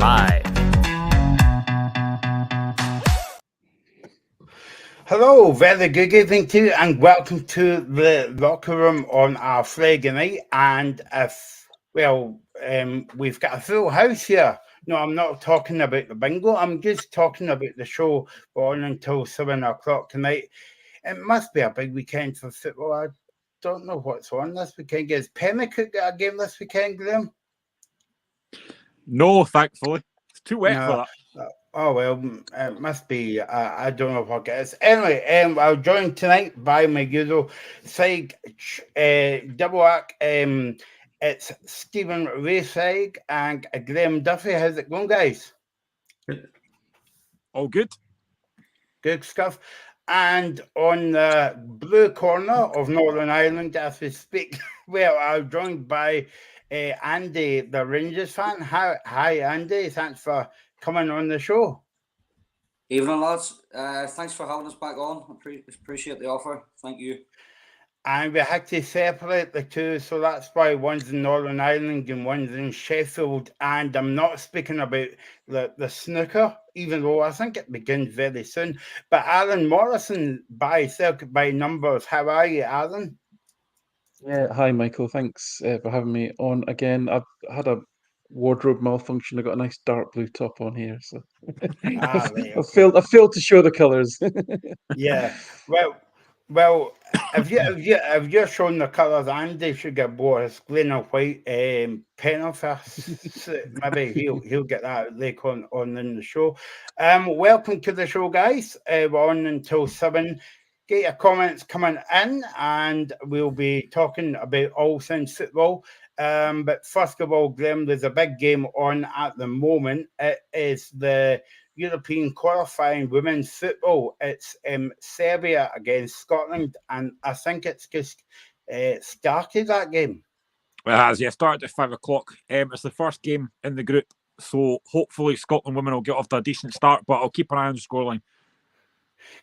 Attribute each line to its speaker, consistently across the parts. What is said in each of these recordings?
Speaker 1: live.
Speaker 2: Hello, very good evening to you, and welcome to the locker room on our Friday night. And we've got a full house here. No, I'm not talking about the bingo. I'm just talking about the show on until 7 o'clock tonight. It must be a big weekend for football. I don't know what's on this weekend. Is Penicuik got a game this weekend, Graham?
Speaker 1: No, thankfully. It's too wet for
Speaker 2: No.
Speaker 1: that.
Speaker 2: Oh, well, it must be. I don't know what it is. Anyway, I'm joined tonight by my usual side double act. It's Stephen Rayside and Graham Duffy. How's it going, guys?
Speaker 1: All good.
Speaker 2: Good stuff. And on the blue corner of Northern Ireland, as we speak, well, I'm joined by Andy, the Rangers fan. Hi, Andy. Thanks for coming on the show.
Speaker 3: Evening, lads. Thanks for having us back on. Appreciate the offer. Thank you.
Speaker 2: And we had to separate the two, so that's why one's in Northern Ireland and one's in Sheffield. And I'm not speaking about the snooker, even though I think it begins very soon. But Alan Morrison by Circuit by Numbers. How are you, Alan?
Speaker 4: Yeah, hi Michael. Thanks for having me on again. I've had a wardrobe malfunction. I got a nice dark blue top on here, so
Speaker 2: Right,
Speaker 4: I failed to show the colours.
Speaker 2: Yeah. Well, if you're showing the colours, Andy should get bought his green and white penalty. Maybe he'll get that later on in the show. Welcome to the show, guys. We're on until 7. Get your comments coming in, and we'll be talking about all things football. But first of all, Graham, there's a big game on at the moment. It is the European qualifying women's football. It's Serbia against Scotland, and I think it's just started that game.
Speaker 1: Well, it has, yeah. Started at 5 o'clock. It's the first game in the group, so hopefully Scotland women will get off to a decent start, but I'll keep an eye on the scoreline.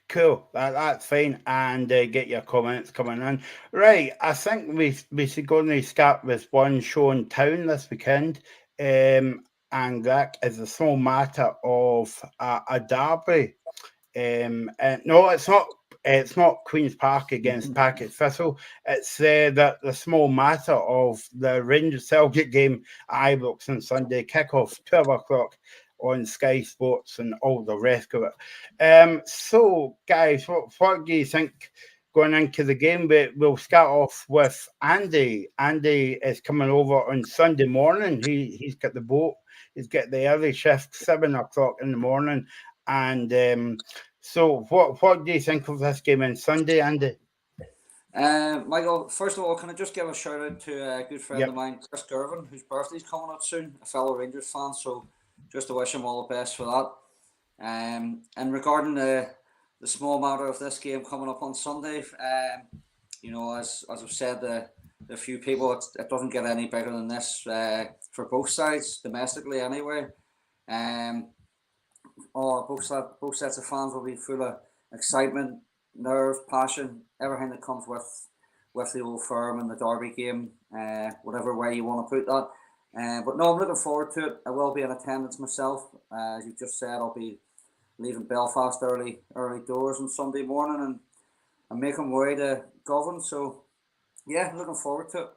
Speaker 2: Cool, that's fine, and get your comments coming in. Right, I think we should go and start with one show in town this weekend, and that is a small matter of a derby. No, it's not. It's not Queen's Park against Packet Thistle. It's the small matter of the Rangers Celtic game at Ibrox on Sunday, kickoff 12 o'clock on Sky Sports and all the rest of it. So, guys, what do you think going into the game? We'll start off with Andy. Andy is coming over on Sunday morning. He's got the boat. He's got the early shift, 7 o'clock in the morning. And so what do you think of this game on Sunday, Andy?
Speaker 3: Michael, first of all, can I just give a shout out to a good friend of mine, Chris Gervin, whose birthday's coming up soon, a fellow Rangers fan. So just to wish him all the best for that. And regarding the small matter of this game coming up on Sunday, as I've said, the few people, it doesn't get any bigger than this for both sides, domestically anyway. Both sets of fans will be full of excitement, nerve, passion, everything that comes with the Old Firm and the Derby game, whatever way you want to put that. But no, I'm looking forward to it. I will be in attendance myself. As you just said, I'll be leaving Belfast early doors on Sunday morning and making my way to Govan. So, yeah, looking forward to it.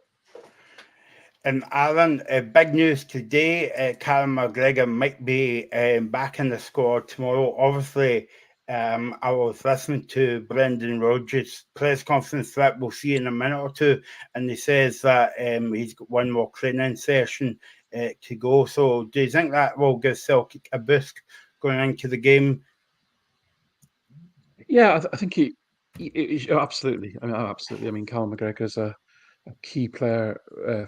Speaker 2: And Alan, big news today. Callum McGregor might be back in the squad tomorrow. Obviously, I was listening to Brendan Rodgers' press conference that we'll see in a minute or two, and he says that he's got one more training session to go. So do you think that will give Celtic a boost going into the game?
Speaker 4: Yeah, I think he absolutely. Absolutely. I mean, Callum McGregor is a key player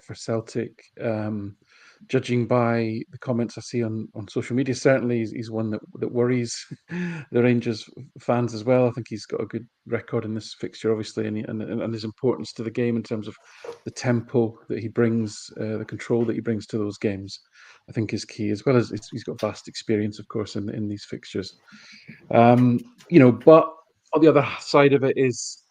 Speaker 4: for Celtic. Judging by the comments I see on social media, certainly he's one that worries the Rangers fans as well. I think he's got a good record in this fixture, obviously, and his importance to the game in terms of the tempo that he brings, the control that he brings to those games, I think is key, as well as he's got vast experience, of course, in these fixtures. But on the other side of it is,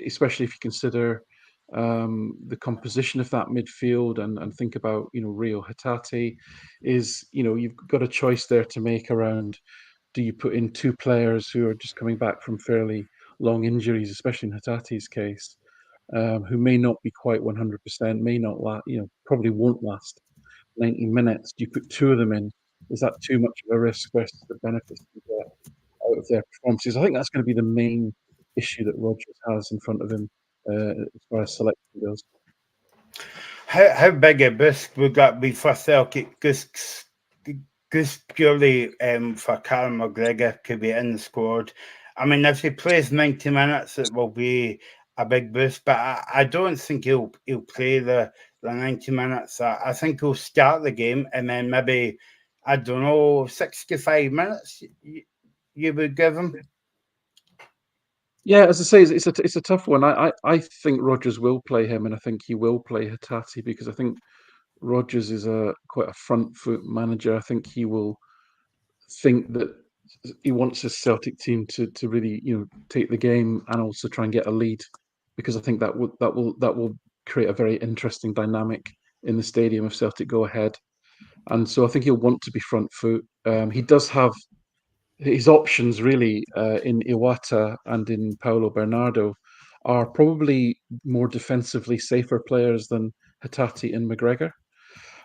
Speaker 4: especially if you consider the composition of that midfield and think about, Rio Hatate, is, you've got a choice there to make around, do you put in two players who are just coming back from fairly long injuries, especially in Hatate's case, who may not be quite 100%, may not last, probably won't last 90 minutes. Do you put two of them in? Is that too much of a risk versus the benefits you get out of their performances? I think that's going to be the main issue that Rodgers has in front of him as far as selection goes.
Speaker 2: How big a boost would that be for Celtic? Just purely for Callum McGregor to be in the squad. I mean, if he plays 90 minutes, it will be a big boost, but I don't think he'll play the 90 minutes. I think he'll start the game and then maybe, I don't know, 65 minutes you would give him.
Speaker 4: Yeah, as I say, it's a tough one. I think Rodgers will play him, and I think he will play Hatate, because I think Rodgers is quite a front foot manager. I think he will think that he wants his Celtic team to really, take the game and also try and get a lead, because I think that will create a very interesting dynamic in the stadium if Celtic go ahead. And so I think he'll want to be front foot. He does have his options really in Iwata and in Paulo Bernardo are probably more defensively safer players than Hatate and McGregor.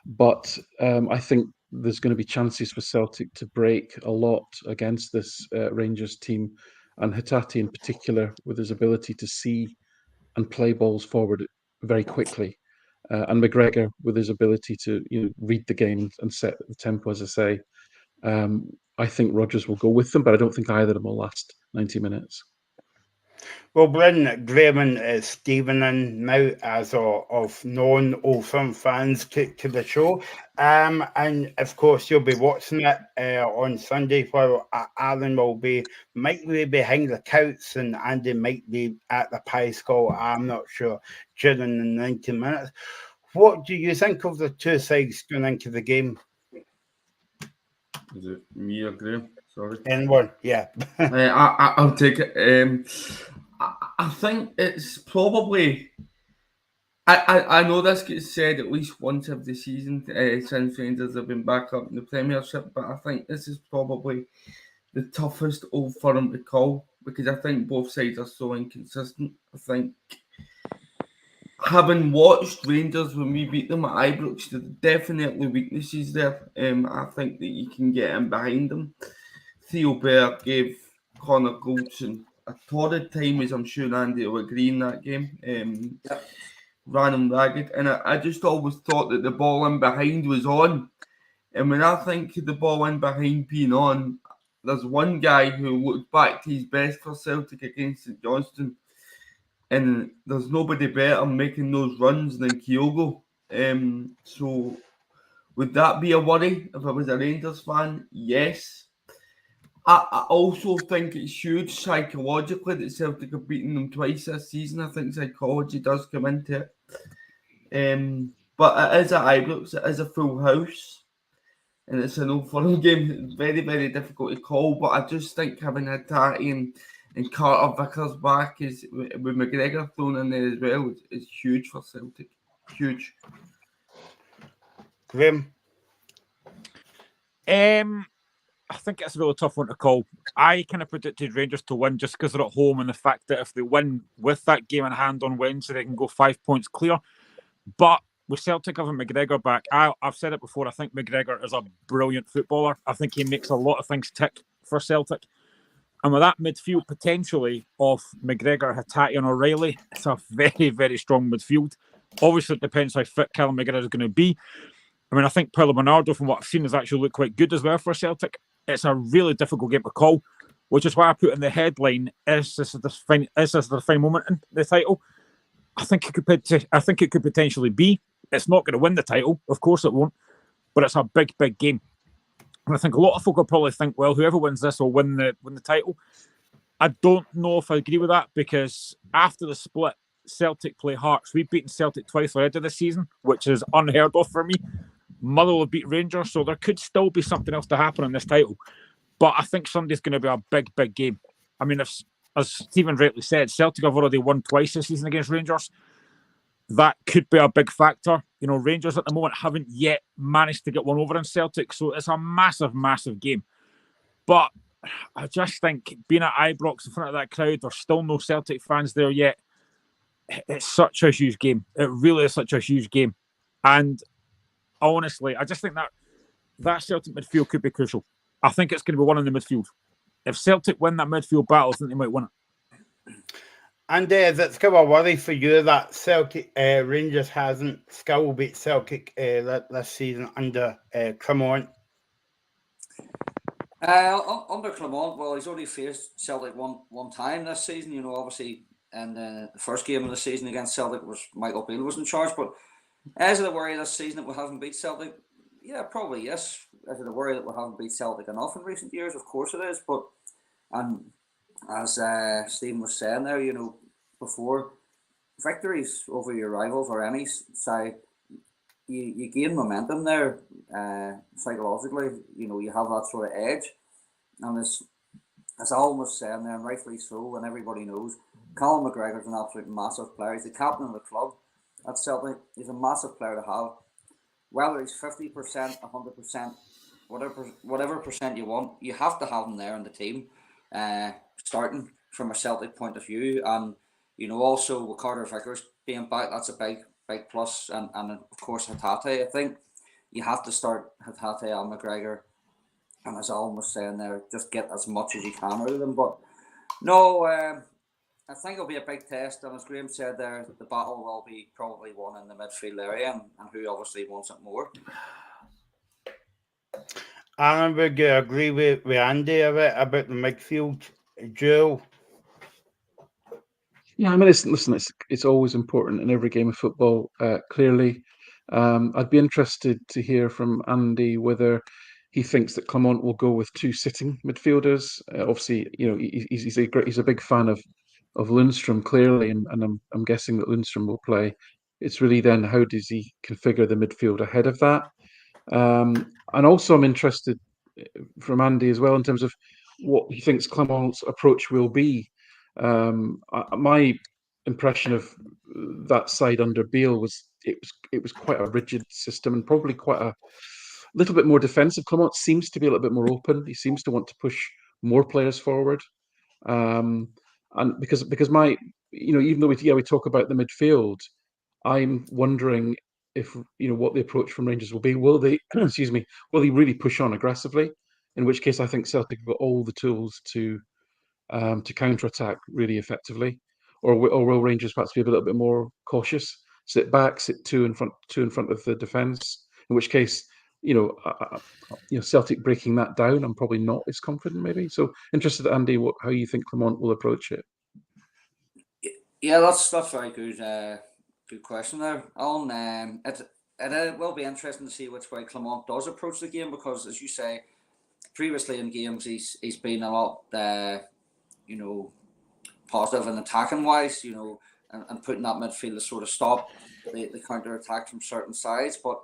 Speaker 4: But I think there's going to be chances for Celtic to break a lot against this Rangers team, and Hatate in particular, with his ability to see and play balls forward very quickly, and McGregor with his ability to read the game and set the tempo, as I say. I think Rodgers will go with them, but I don't think either of them will last 90 minutes.
Speaker 2: Well, bring Graham and Stephen in now as of non-Old Firm fans to the show. And of course, you'll be watching it on Sunday, while Alan might be behind the couch and Andy might be at the pie skull, I'm not sure, during the 90 minutes. What do you think of the two sides going into the game?
Speaker 5: Is it me or Graham? Sorry.
Speaker 2: Anyone, yeah.
Speaker 5: I'll take it. I think it's probably. I know this gets said at least once every season since Rangers have been back up in the Premiership, but I think this is probably the toughest Old Firm to call, because I think both sides are so inconsistent. I think, having watched Rangers when we beat them at Ibrox, there are definitely weaknesses there. I think that you can get in behind them. Theo Bair gave Connor Goldson a torrid time, as I'm sure Andy will agree, in that game. Ran him ragged, and I just always thought that the ball in behind was on. And when I think of the ball in behind being on, there's one guy who looked back to his best for Celtic against St Johnstone, and there's nobody better making those runs than Kyogo. So would that be a worry if I was a Rangers fan? Yes. I also think it's huge psychologically that Celtic have beaten them twice this season. I think psychology does come into it. But it is at Ibrox, it is a full house, and it's an Old Firm game. It's very, very difficult to call, but I just think having Hatate and Carter Vickers back, with McGregor thrown in there as well, is huge for Celtic. Huge.
Speaker 2: Graham?
Speaker 1: I think it's a really tough one to call. I kind of predicted Rangers to win just because they're at home, and the fact that if they win with that game in hand on Wednesday, they can go 5 points clear. But with Celtic having McGregor back, I've said it before, I think McGregor is a brilliant footballer. I think he makes a lot of things tick for Celtic. And with that midfield potentially of McGregor, Hatate and O'Reilly, it's a very, very strong midfield. Obviously, it depends how fit Callum McGregor is going to be. I mean, I think Paulo Bernardo, from what I've seen, has actually looked quite good as well for Celtic. It's a really difficult game to call, which is why I put in the headline, is this the final moment in the title? I think it could potentially be. It's not going to win the title, of course it won't, but it's a big, big game. And I think a lot of folk will probably think, well, whoever wins this will win the title. I don't know if I agree with that, because after the split, Celtic play Hearts. We've beaten Celtic twice already this season, which is unheard of for me. Motherwell have beat Rangers, so there could still be something else to happen in this title. But I think Sunday's going to be a big, big game. I mean, as Stephen rightly said, Celtic have already won twice this season against Rangers. that could be a big factor. You know, Rangers at the moment haven't yet managed to get one over on Celtic, so it's a massive, massive game. But I just think being at Ibrox in front of that crowd, there's still no Celtic fans there yet. It's such a huge game. It really is such a huge game. And honestly, I just think that Celtic midfield could be crucial. I think it's going to be one in the midfield. If Celtic win that midfield battle, I think they might win it.
Speaker 2: And it's kind of a worry for you that Celtic Rangers hasn't still beat Celtic this season under Clement.
Speaker 3: Under Clement, well, he's only faced Celtic one time this season. You know, obviously, and the first game of the season against Celtic was Michael Beale was in charge. But is it a worry this season that we haven't beat Celtic? Yeah, probably yes. Is it a worry that we haven't beat Celtic enough in recent years? Of course it is. But and as Stephen was saying there, you know, before, victories over your rivals or any side, you gain momentum there psychologically. You know, you have that sort of edge. And as Alan was saying there, and rightfully so, and everybody knows, Colin McGregor's an absolute massive player. He's the captain of the club at Celtic. He's a massive player to have. Whether he's 50%, 100%, whatever percent you want, you have to have him there in the team, starting from a Celtic point of view. And, you know, also with Carter Vickers being back, that's a big plus. And of course, Hatate, I think you have to start Hatate and McGregor. And as Alan was saying there, just get as much as you can out of them. But no, I think it'll be a big test. And as Graham said there, the battle will be probably won in the midfield area and who obviously wants it more.
Speaker 2: I would agree with Andy a bit about the midfield duel.
Speaker 4: Yeah, I mean, it's always important in every game of football. Clearly, I'd be interested to hear from Andy whether he thinks that Clement will go with two sitting midfielders. Obviously, you know, he's a big fan of Lundstrom, clearly, and I'm guessing that Lundstrom will play. It's really then how does he configure the midfield ahead of that? And also, I'm interested from Andy as well in terms of what he thinks Clement's approach will be. My impression of that side under Beale was it was quite a rigid system and probably quite a little bit more defensive. Clement seems to be a little bit more open. He seems to want to push more players forward. And because my, you know, even though we talk about the midfield, I'm wondering if, you know, what the approach from Rangers will be. Will they, excuse me, will they really push on aggressively? In which case, I think Celtic have got all the tools to counter-attack really effectively, or will Rangers perhaps be a little bit more cautious, sit back, sit two in front of the defence? In which case, you know, Celtic breaking that down, I'm probably not as confident. Maybe. So interested, Andy, how you think Clement will approach it?
Speaker 3: Yeah, that's very good. Good question there, Alan. It will be interesting to see which way Clement does approach the game because, as you say, previously in games he's been a lot, you know, positive and attacking wise, you know, and putting that midfield to sort of stop the counter attack from certain sides. But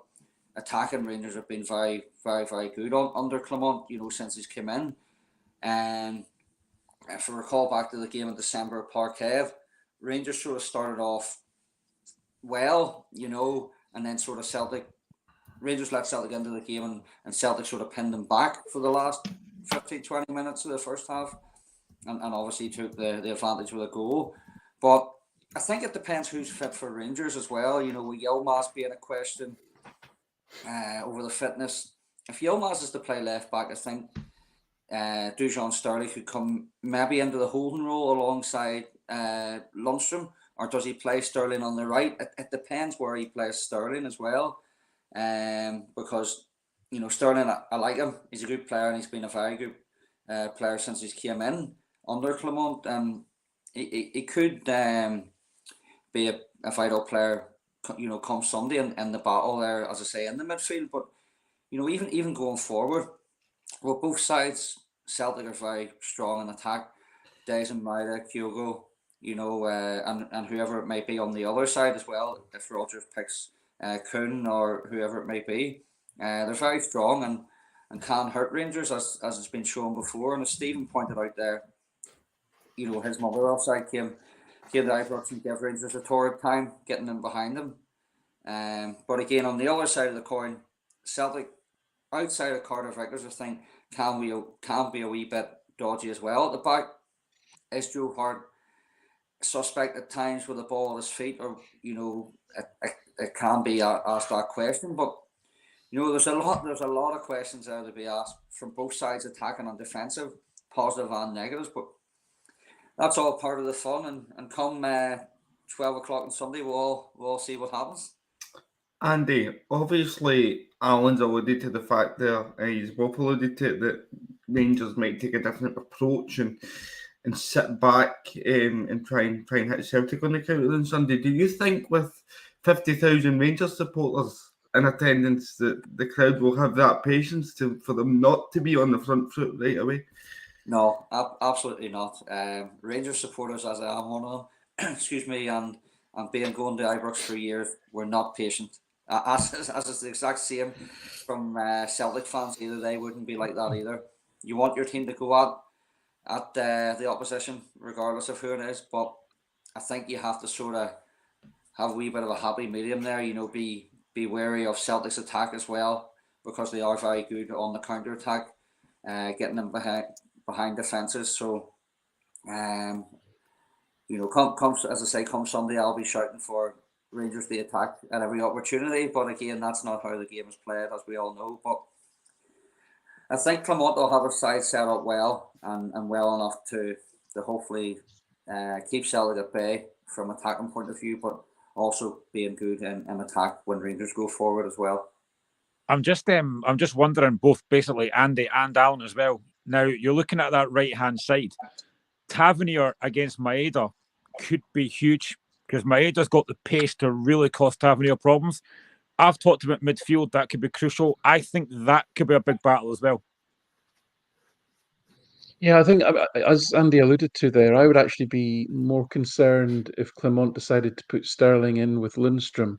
Speaker 3: attacking Rangers have been very, very, very good under Clement, you know, since he's come in. And if I recall back to the game in December at Parkev, Rangers sort of started off well, you know, and then sort of Rangers let Celtic into the game and Celtic sort of pinned them back for the last 15-20 minutes of the first half and obviously took the advantage with a goal. But I think it depends who's fit for Rangers as well. You know, with Yilmaz being a question over the fitness. If Yilmaz is to play left back, I think Dujon Sterling could come maybe into the holding role alongside Lundstrom, or does he play Sterling on the right? It depends where he plays Sterling as well. Because, you know, Sterling, I like him. He's a good player and he's been a very good player since he's came in under Clement. He could be a vital player, you know, come Sunday in the battle there, as I say, in the midfield. But, you know, even going forward, well, both sides, Celtic are very strong in attack. Days and Maida, Kyogo, you know, and whoever it may be on the other side as well, if Rodgers picks Kuhn or whoever it may be. They're very strong and can hurt Rangers, as it's been shown before. And as Stephen pointed out there, you know, his mother offside came give the Ibrox and give Rangers a torrid time getting them behind them. But again, on the other side of the coin, Celtic, outside of Carter Vickers, I think can be a wee bit dodgy as well at the back. Is Joe Hart suspect at times with the ball at his feet, or it can be asked that question. But there's a lot of questions there to be asked from both sides, attacking and defensive, positive and negatives. But that's all part of the fun. And come 12 o'clock on Sunday, we'll all see what happens.
Speaker 5: Andy, obviously, Alan's alluded to the fact there, he's both alluded to it, that Rangers might take a different approach and sit back and try and hit Celtic on the counter on Sunday. Do you think with 50,000 Rangers supporters in attendance that the crowd will have that patience for them not to be on the front foot right away?
Speaker 3: No, absolutely not. Rangers supporters, as I am one of them, excuse me, and being going to Ibrox for years, we're not patient. As it's the exact same from Celtic fans, either they wouldn't be like that either. You want your team to go at the opposition, regardless of who it is, but I think you have to sort of have a wee bit of a happy medium there. Be wary of Celtic's attack as well, because they are very good on the counter attack, getting them behind defences. So, come as I say, come Sunday, I'll be shouting for Rangers to attack at every opportunity. But again, that's not how the game is played, as we all know. But I think Clement will have a side set up well and well enough to hopefully keep Celtic at bay from attacking point of view, but also being good in attack when Rangers go forward as well.
Speaker 1: I'm just wondering, both basically Andy and Alan as well. Now you're looking at that right hand side. Tavernier against Maeda could be huge, because Maeda's got the pace to really cause Tavernier problems. I've talked about midfield, that could be crucial. I think that could be a big battle as well.
Speaker 4: Yeah, I think, as Andy alluded to there, I would actually be more concerned if Clement decided to put Sterling in with Lundstrom,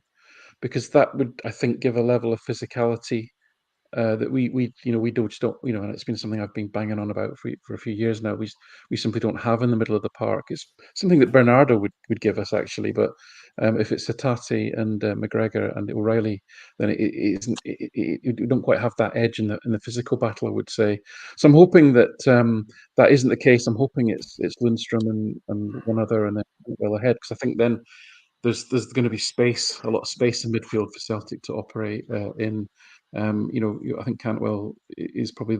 Speaker 4: because that would, I think, give a level of physicality that we don't, and it's been something I've been banging on about for a few years now. We simply don't have in the middle of the park. It's something that Bernardo would give us, actually, but if it's Satati and McGregor and O'Reilly, then it don't quite have that edge in the physical battle, I would say. So I'm hoping that that isn't the case. I'm hoping it's Lundstrom and one other, and then well ahead, because I think then there's going to be a lot of space in midfield for Celtic to operate in. I think Cantwell is probably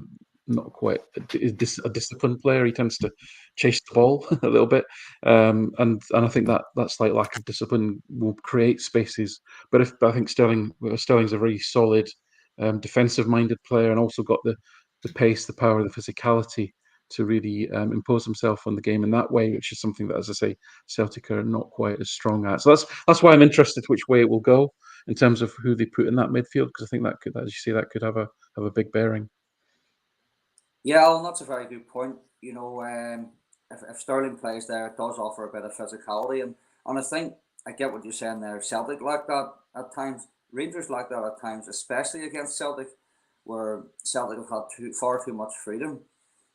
Speaker 4: not quite a disciplined player. He tends to chase the ball a little bit, and I think that slight lack of discipline will create spaces. But I think Sterling's a very solid defensive-minded player, and also got the pace, the power, the physicality to really impose himself on the game in that way, which is something that, as I say, Celtic are not quite as strong at. So that's why I'm interested which way it will go in terms of who they put in that midfield, because I think that could, as you say, that could have a big bearing.
Speaker 3: Yeah, well, that's a very good point. If Sterling plays there, it does offer a bit of physicality, and I think I get what you're saying there. Celtic like that at times. Rangers like that at times, especially against Celtic, where Celtic have had far too much freedom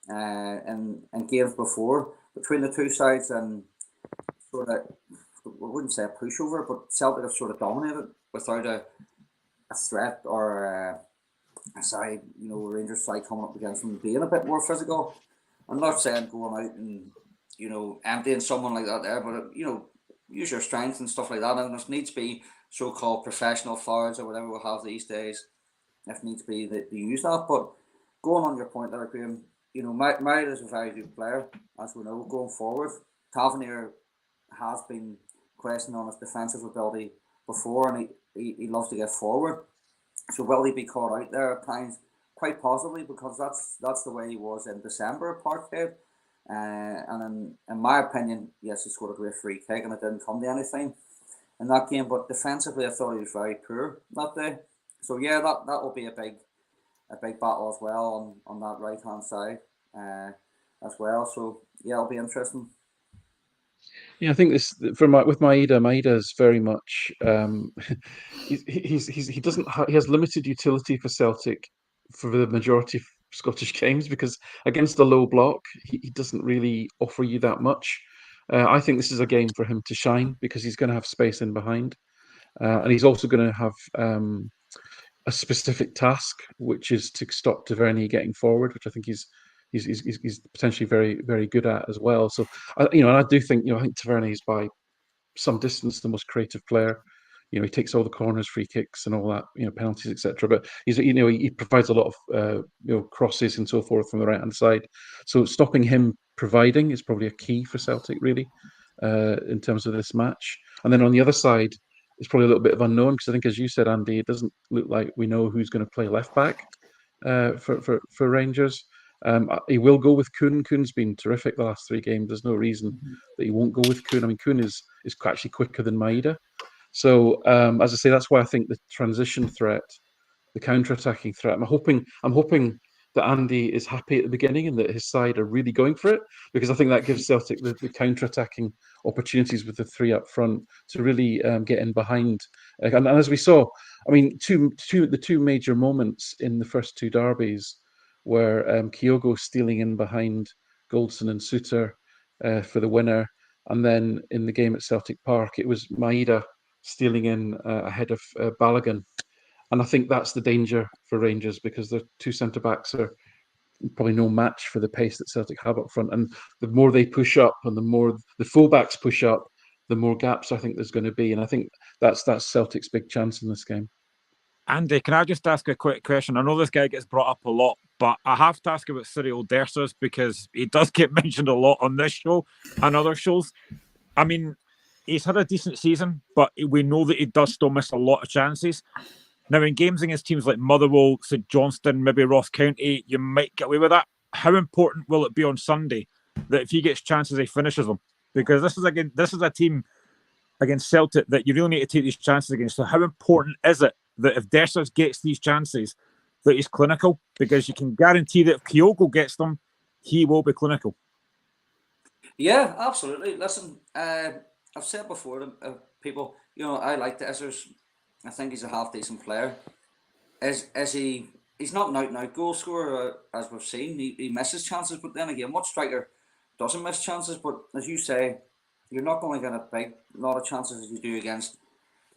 Speaker 3: in games before between the two sides, and sort of, I wouldn't say a pushover, but Celtic have sort of dominated without a threat or Rangers side coming up against them being a bit more physical. I'm not saying going out and emptying someone like that there, but use your strength and stuff like that. And there needs to be so-called professional fouls or whatever we'll have these days, if needs be, they use that. But going on your point there, Graham, Murray is a very good player, as we know, going forward. Tavernier has been questioned on his defensive ability before, and he loves to get forward. So will he be caught out there at times? Quite possibly, because that's the way he was in December at Parkhead. And in my opinion, yes, he scored a great free kick and it didn't come to anything in that game. But defensively, I thought he was very poor that day. So yeah, that will be a big battle as well on that right hand side as well. So yeah, it'll be interesting.
Speaker 4: Yeah, I think this with Maeda is very much he has limited utility for Celtic for the majority of Scottish games, because against the low block he doesn't really offer you that much. I think this is a game for him to shine because he's going to have space in behind, and he's also going to have a specific task, which is to stop Tavernier getting forward, which I think he's potentially very, very good at as well. So, and I do think, I think Tavernier is by some distance the most creative player. He takes all the corners, free kicks, and all that, penalties, etc. But he provides a lot of crosses and so forth from the right hand side. So stopping him providing is probably a key for Celtic, really, in terms of this match. And then on the other side, it's probably a little bit of unknown because I think, as you said, Andy, it doesn't look like we know who's going to play left back for Rangers. He will go with Kuhn. Kuhn's been terrific the last 3 games. There's no reason that he won't go with Kuhn. I mean, Kuhn is actually quicker than Maeda. So, as I say, that's why I think the transition threat, the counter-attacking threat, I'm hoping that Andy is happy at the beginning and that his side are really going for it, because I think that gives Celtic the counter-attacking opportunities with the 3 up front to really get in behind. And as we saw, I mean, the two major moments in the first 2 derbies were Kyogo stealing in behind Goldson and Suter for the winner, and then in the game at Celtic Park, it was Maeda stealing in ahead of Balogun. And I think that's the danger for Rangers, because their 2 centre-backs are probably no match for the pace that Celtic have up front. And the more they push up and the more the full-backs push up, the more gaps I think there's going to be. And I think that's Celtic's big chance in this game.
Speaker 1: Andy, can I just ask a quick question? I know this guy gets brought up a lot, but I have to ask about Cyril Dessers because he does get mentioned a lot on this show and other shows. I mean, he's had a decent season, but we know that he does still miss a lot of chances. Now, in games against teams like Motherwell, St Johnstone, maybe Ross County, you might get away with that. How important will it be on Sunday that if he gets chances, he finishes them? Because this is a team against Celtic that you really need to take these chances against. So how important is it that if Dessers gets these chances, that he's clinical? Because you can guarantee that if Kyogo gets them, he will be clinical.
Speaker 3: Yeah, absolutely. Listen, I've said before to people, I like Dessers. I think he's a half decent player. He's not an out-and-out goal scorer, as we've seen. He misses chances, but then again, what striker doesn't miss chances? But as you say, you're not going to get a big lot of chances as you do against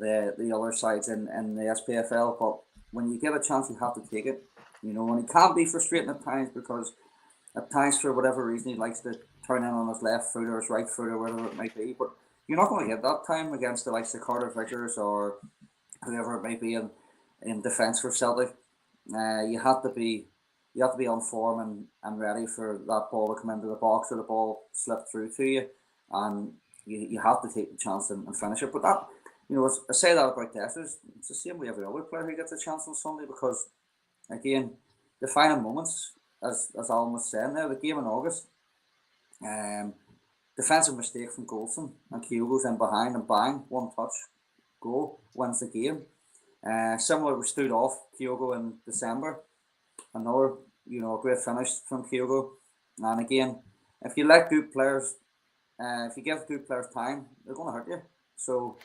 Speaker 3: the other sides in the SPFL. But when you get a chance, you have to take it. And it can be frustrating at times, because at times, for whatever reason, he likes to turn in on his left foot or his right foot or whatever it might be. But you're not going to get that time against the likes of Carter Vickers or whoever it might be in defence for Celtic. You have to be on form and ready for that ball to come into the box or the ball slip through to you, and you have to take the chance and finish it. But that, I say that about Dessers, it's the same with every other player who gets a chance on Sunday, because again, the final moments, as Alan was saying there, the game in August, defensive mistake from Goldson and Kyogo's in behind and bang, one touch goal wins the game. Similar, we stood off Kyogo in December. Another, great finish from Kyogo. And again, if you let good players, if you give good players time, they're going to hurt you. So,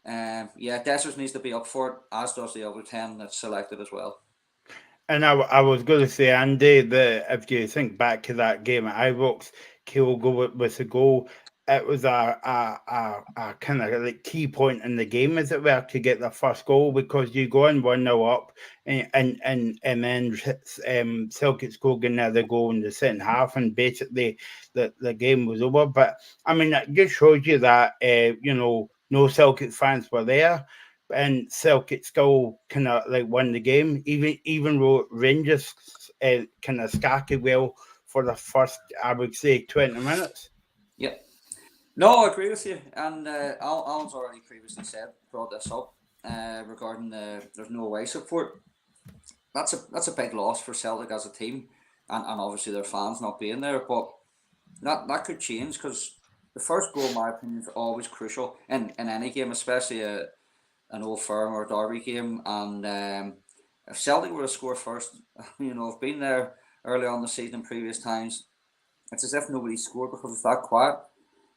Speaker 3: Dessers needs to be up for it, as does the other 10 that's selected as well.
Speaker 2: And I was going to say, Andy, that if you think back to that game at Ibrox, Kyogo with the goal, it was a kind of like key point in the game, as it were, to get the first goal, because you go in 1-0 up, and then Celtic scored another goal in the second half, and basically the game was over. But I mean, it just shows you that no Celtic fans were there, and Celtic still kind of like won the game, even though Rangers kind of scattered well for the first, I would say, 20 minutes.
Speaker 3: Yeah. No, I agree with you. And Alan's already previously brought this up regarding there's no away support. That's a big loss for Celtic as a team, and obviously their fans not being there. But that could change, because the first goal, in my opinion, is always crucial in any game, especially an Old Firm or a Derby game. And if Celtic were to score first, I've been there early on the season in previous times. It's as if nobody scored because it's that quiet.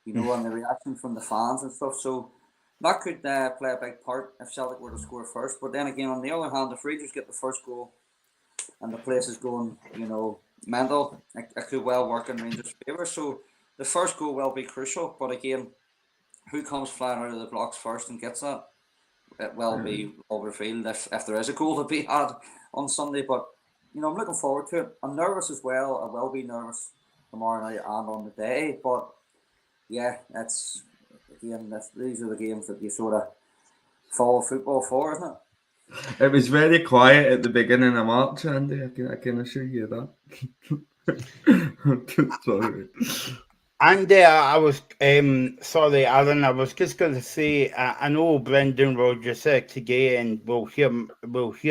Speaker 3: And the reaction from the fans and stuff. So that could play a big part if Celtic were to score first. But then again, on the other hand, if Rangers get the first goal and the place is going, mental, it could well work in Rangers' favour. So the first goal will be crucial, but again, who comes flying out of the blocks first and gets that? It will be all revealed if there is a goal to be had on Sunday. But I'm looking forward to it. I'm nervous as well. I will be nervous tomorrow night and on the day. But yeah, it's again, these are the games that you sort of follow football for, isn't it?
Speaker 5: It was very quiet at the beginning of March, Andy. I can assure you that. Sorry.
Speaker 2: And I was sorry, Alan. I was just going to say I know Brendan Rodgers said today, and we'll hear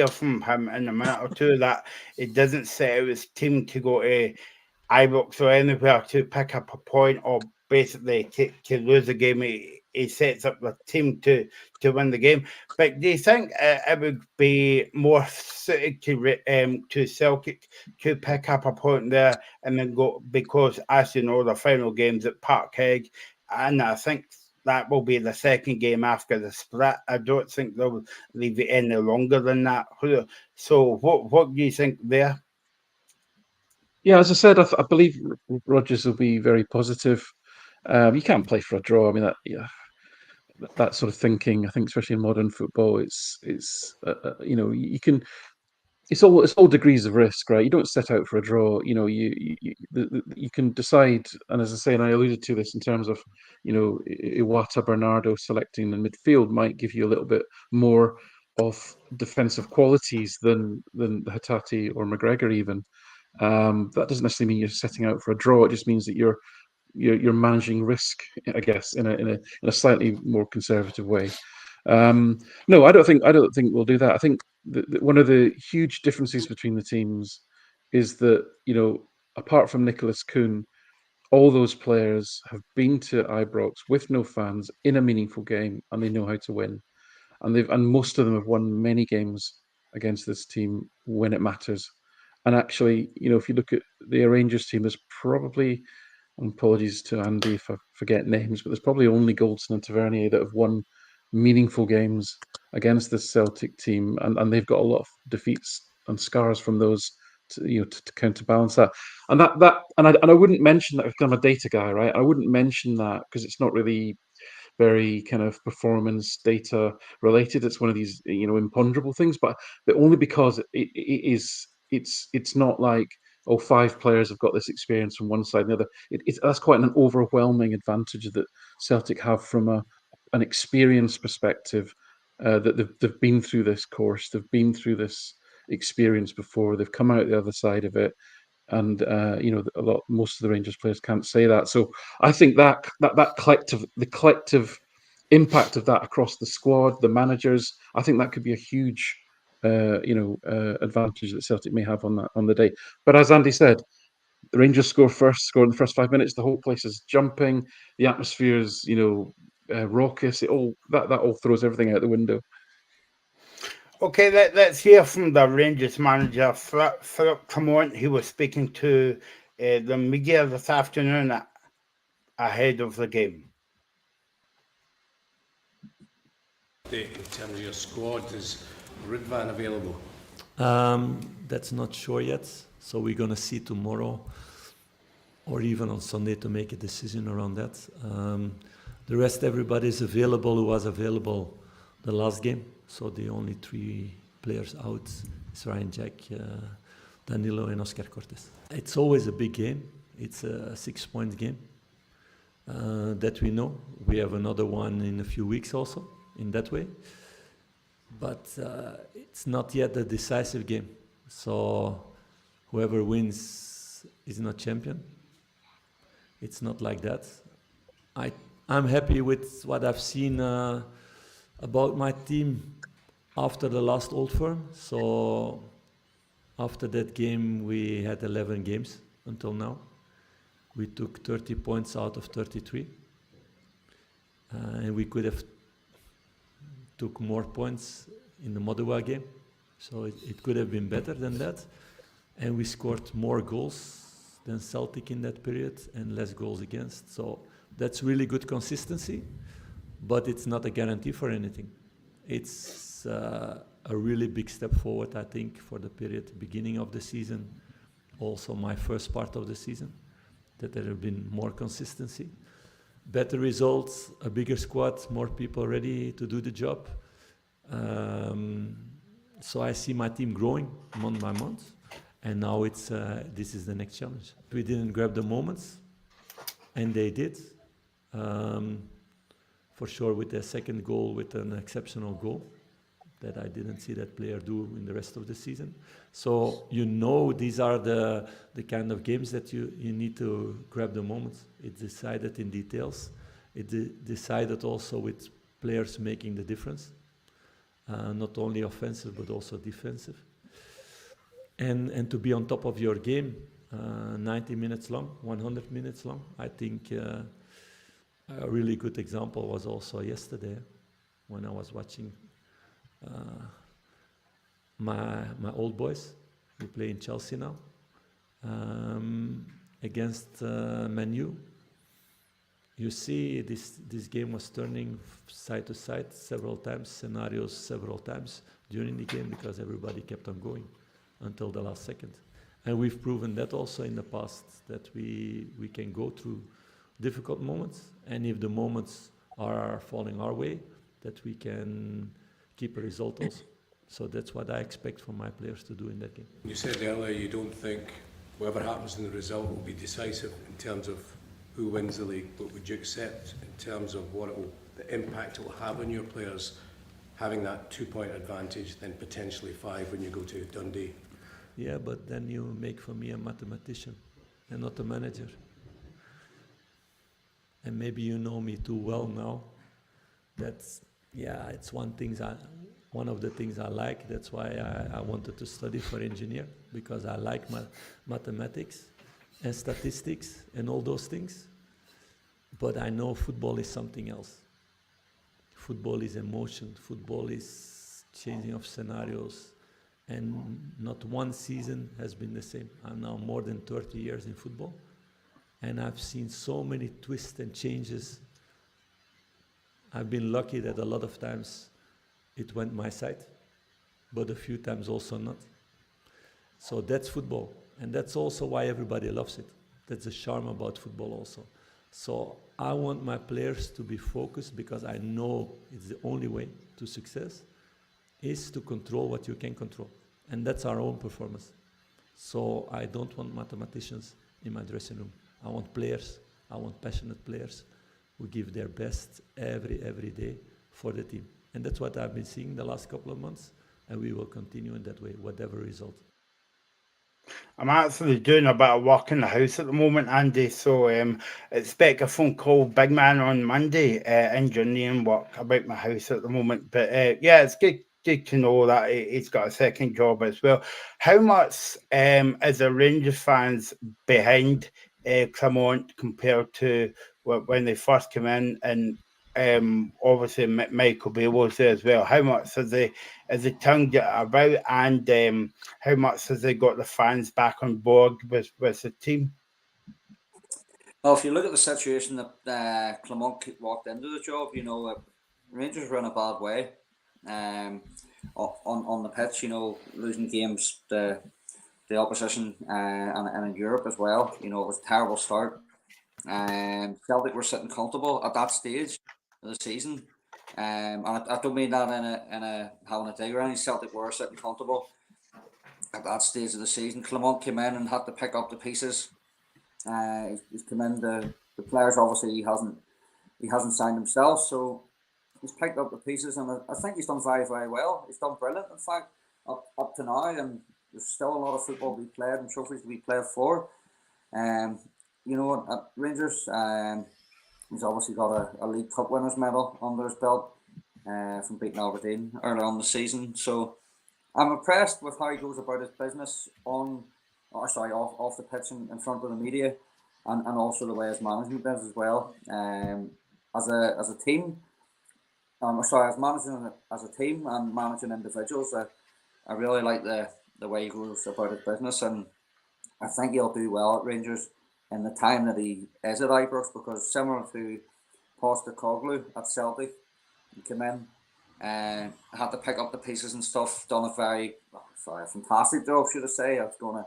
Speaker 2: from him in a minute or two that it doesn't set out his team to go to Ibrox or anywhere to pick up a point or basically to lose the game. He sets up the team to win the game. But do you think it would be more suited to Celtic to pick up a point there and then go, because as you know, the final game's at Parkhead, and I think that will be the second game after the split. I don't think they'll leave it any longer than that. So what do you think there?
Speaker 4: Yeah, as I said, I believe Rodgers will be very positive. You can't play for a draw. I mean, that sort of thinking. I think, especially in modern football, it's you can. It's all degrees of risk, right? You don't set out for a draw. You can decide. And as I say, and I alluded to this in terms of Iwata Bernardo selecting the midfield might give you a little bit more of defensive qualities than Hatate or McGregor even. That doesn't necessarily mean you're setting out for a draw. It just means that you're managing risk, I guess, in a slightly more conservative way. No, I don't think we'll do that. I think that one of the huge differences between the teams is that apart from Nicholas Kuhn, all those players have been to Ibrox with no fans in a meaningful game, and they know how to win. And most of them have won many games against this team when it matters. And actually, if you look at the Rangers team, there's probably, and apologies to Andy if I forget names, but there's probably only Goldson and Tavernier that have won meaningful games against this Celtic team, and they've got a lot of defeats and scars from those to counterbalance that. And I wouldn't mention that because I'm a data guy, right? I wouldn't mention that because it's not really very kind of performance data related. It's one of these imponderable things, but only because it's not like, oh, 5 players have got this experience from one side and the other. That's quite an overwhelming advantage that Celtic have from an experience perspective. That they've been through this course, they've been through this experience before, they've come out the other side of it, and most of the Rangers players can't say that. So I think that the collective impact of that across the squad, the managers, I think that could be a huge advantage that Celtic may have on the day. But as Andy said, the Rangers score in the first 5 minutes, the whole place is jumping, the atmosphere is raucous. That all throws everything out the window.
Speaker 2: Okay, let's hear from the Rangers manager, Philip Clement. He was speaking to the media this afternoon ahead of the game.
Speaker 6: In terms of your squad, is Ridvan available?
Speaker 7: That's not sure yet. So we're going to see tomorrow or even on Sunday to make a decision around that. The rest, everybody is available who was available the last game. So the only 3 players out is Ryan Jack, Danilo and Oscar Cortes. It's always a big game. It's a 6-point game that we know. We have another one in a few weeks also in that way. But it's not yet a decisive game. So whoever wins is not champion. It's not like that. I'm happy with what I've seen about my team after the last Old Firm. So after that game, we had 11 games until now. We took 30 points out of 33. And we could have took more points in the Motherwell game. So it could have been better than that. And we scored more goals than Celtic in that period and less goals against. So that's really good consistency, but it's not a guarantee for anything. It's a really big step forward, I think, for the period beginning of the season, also my first part of the season. that there have been more consistency, better results, a bigger squad, more people ready to do the job. So I see my team growing month by month, and now it's this is the next challenge. We didn't grab the moments, and they did. For sure, with their second goal, with an exceptional goal that I didn't see that player do in the rest of the season. So these are the kind of games that you need to grab the moments. It's decided in details. It decided also with players making the difference, not only offensive but also defensive. And to be on top of your game, 90 minutes long, 100 minutes long. I think a really good example was also yesterday when I was watching my old boys who play in Chelsea now against Man U. You see this game was turning side to side several times, scenarios several times during the game because everybody kept on going until the last second. And we've proven that also in the past, that we can go through difficult moments, and if the moments are falling our way, that we can keep a result also. So that's what I expect from my players to do in that game.
Speaker 6: You said earlier you don't think whatever happens in the result will be decisive in terms of who wins the league, but would you accept in terms of the impact it will have on your players, having that 2-point advantage, then potentially 5 when you go to Dundee?
Speaker 7: Yeah, but then you make for me a mathematician and not a manager. And maybe you know me too well now. It's one of the things I like. That's why I wanted to study for engineer, because I like mathematics and statistics and all those things. But I know football is something else. Football is emotion. Football is changing of scenarios. And not one season has been the same. I'm now more than 30 years in football, and I've seen so many twists and changes. I've been lucky that a lot of times it went my side, but a few times also not. So that's football, and that's also why everybody loves it. That's the charm about football also. So I want my players to be focused, because I know it's the only way to success is to control what you can control. And that's our own performance. So I don't want mathematicians in my dressing room. I want players. I want passionate players who give their best every day for the team. And that's what I've been seeing the last couple of months, and we will continue in that way, whatever result.
Speaker 2: I'm actually doing a bit of work in the house at the moment, Andy, so expect a phone call, big man, on Monday, engineering work about my house at the moment. But yeah, it's good to know that he's got a second job as well. How much is the Rangers fans behind Clement compared to when they first came in, and obviously Michael Bay was there as well? How much has the town get about, and how much has they got the fans back on board with the team?
Speaker 3: Well, if you look at the situation that Clement walked into the job, Rangers were in a bad way on the pitch, losing games to the opposition and in Europe as well. It was a terrible start. Celtic were sitting comfortable at that stage of the season. And I don't mean that in a having a dig or anything. Celtic were sitting comfortable at that stage of the season. Clement came in and had to pick up the pieces. He's come in, the players, obviously he hasn't signed himself, so he's picked up the pieces, and I think he's done very, very well. He's done brilliant, in fact, up to now, and there's still a lot of football to be played and trophies to be played for. At Rangers, he's obviously got a League Cup winners medal under his belt from beating Aberdeen earlier on the season. So I'm impressed with how he goes about his business off the pitch in front of the media, and also the way his management does as well. As a team, as a team and managing individuals, I really like the way he goes about his business, and I think he'll do well at Rangers in the time that he is at Ibrox, because similar to Postecoglou at Celtic, he came in and had to pick up the pieces and stuff, done a fantastic job, should I say. I was going to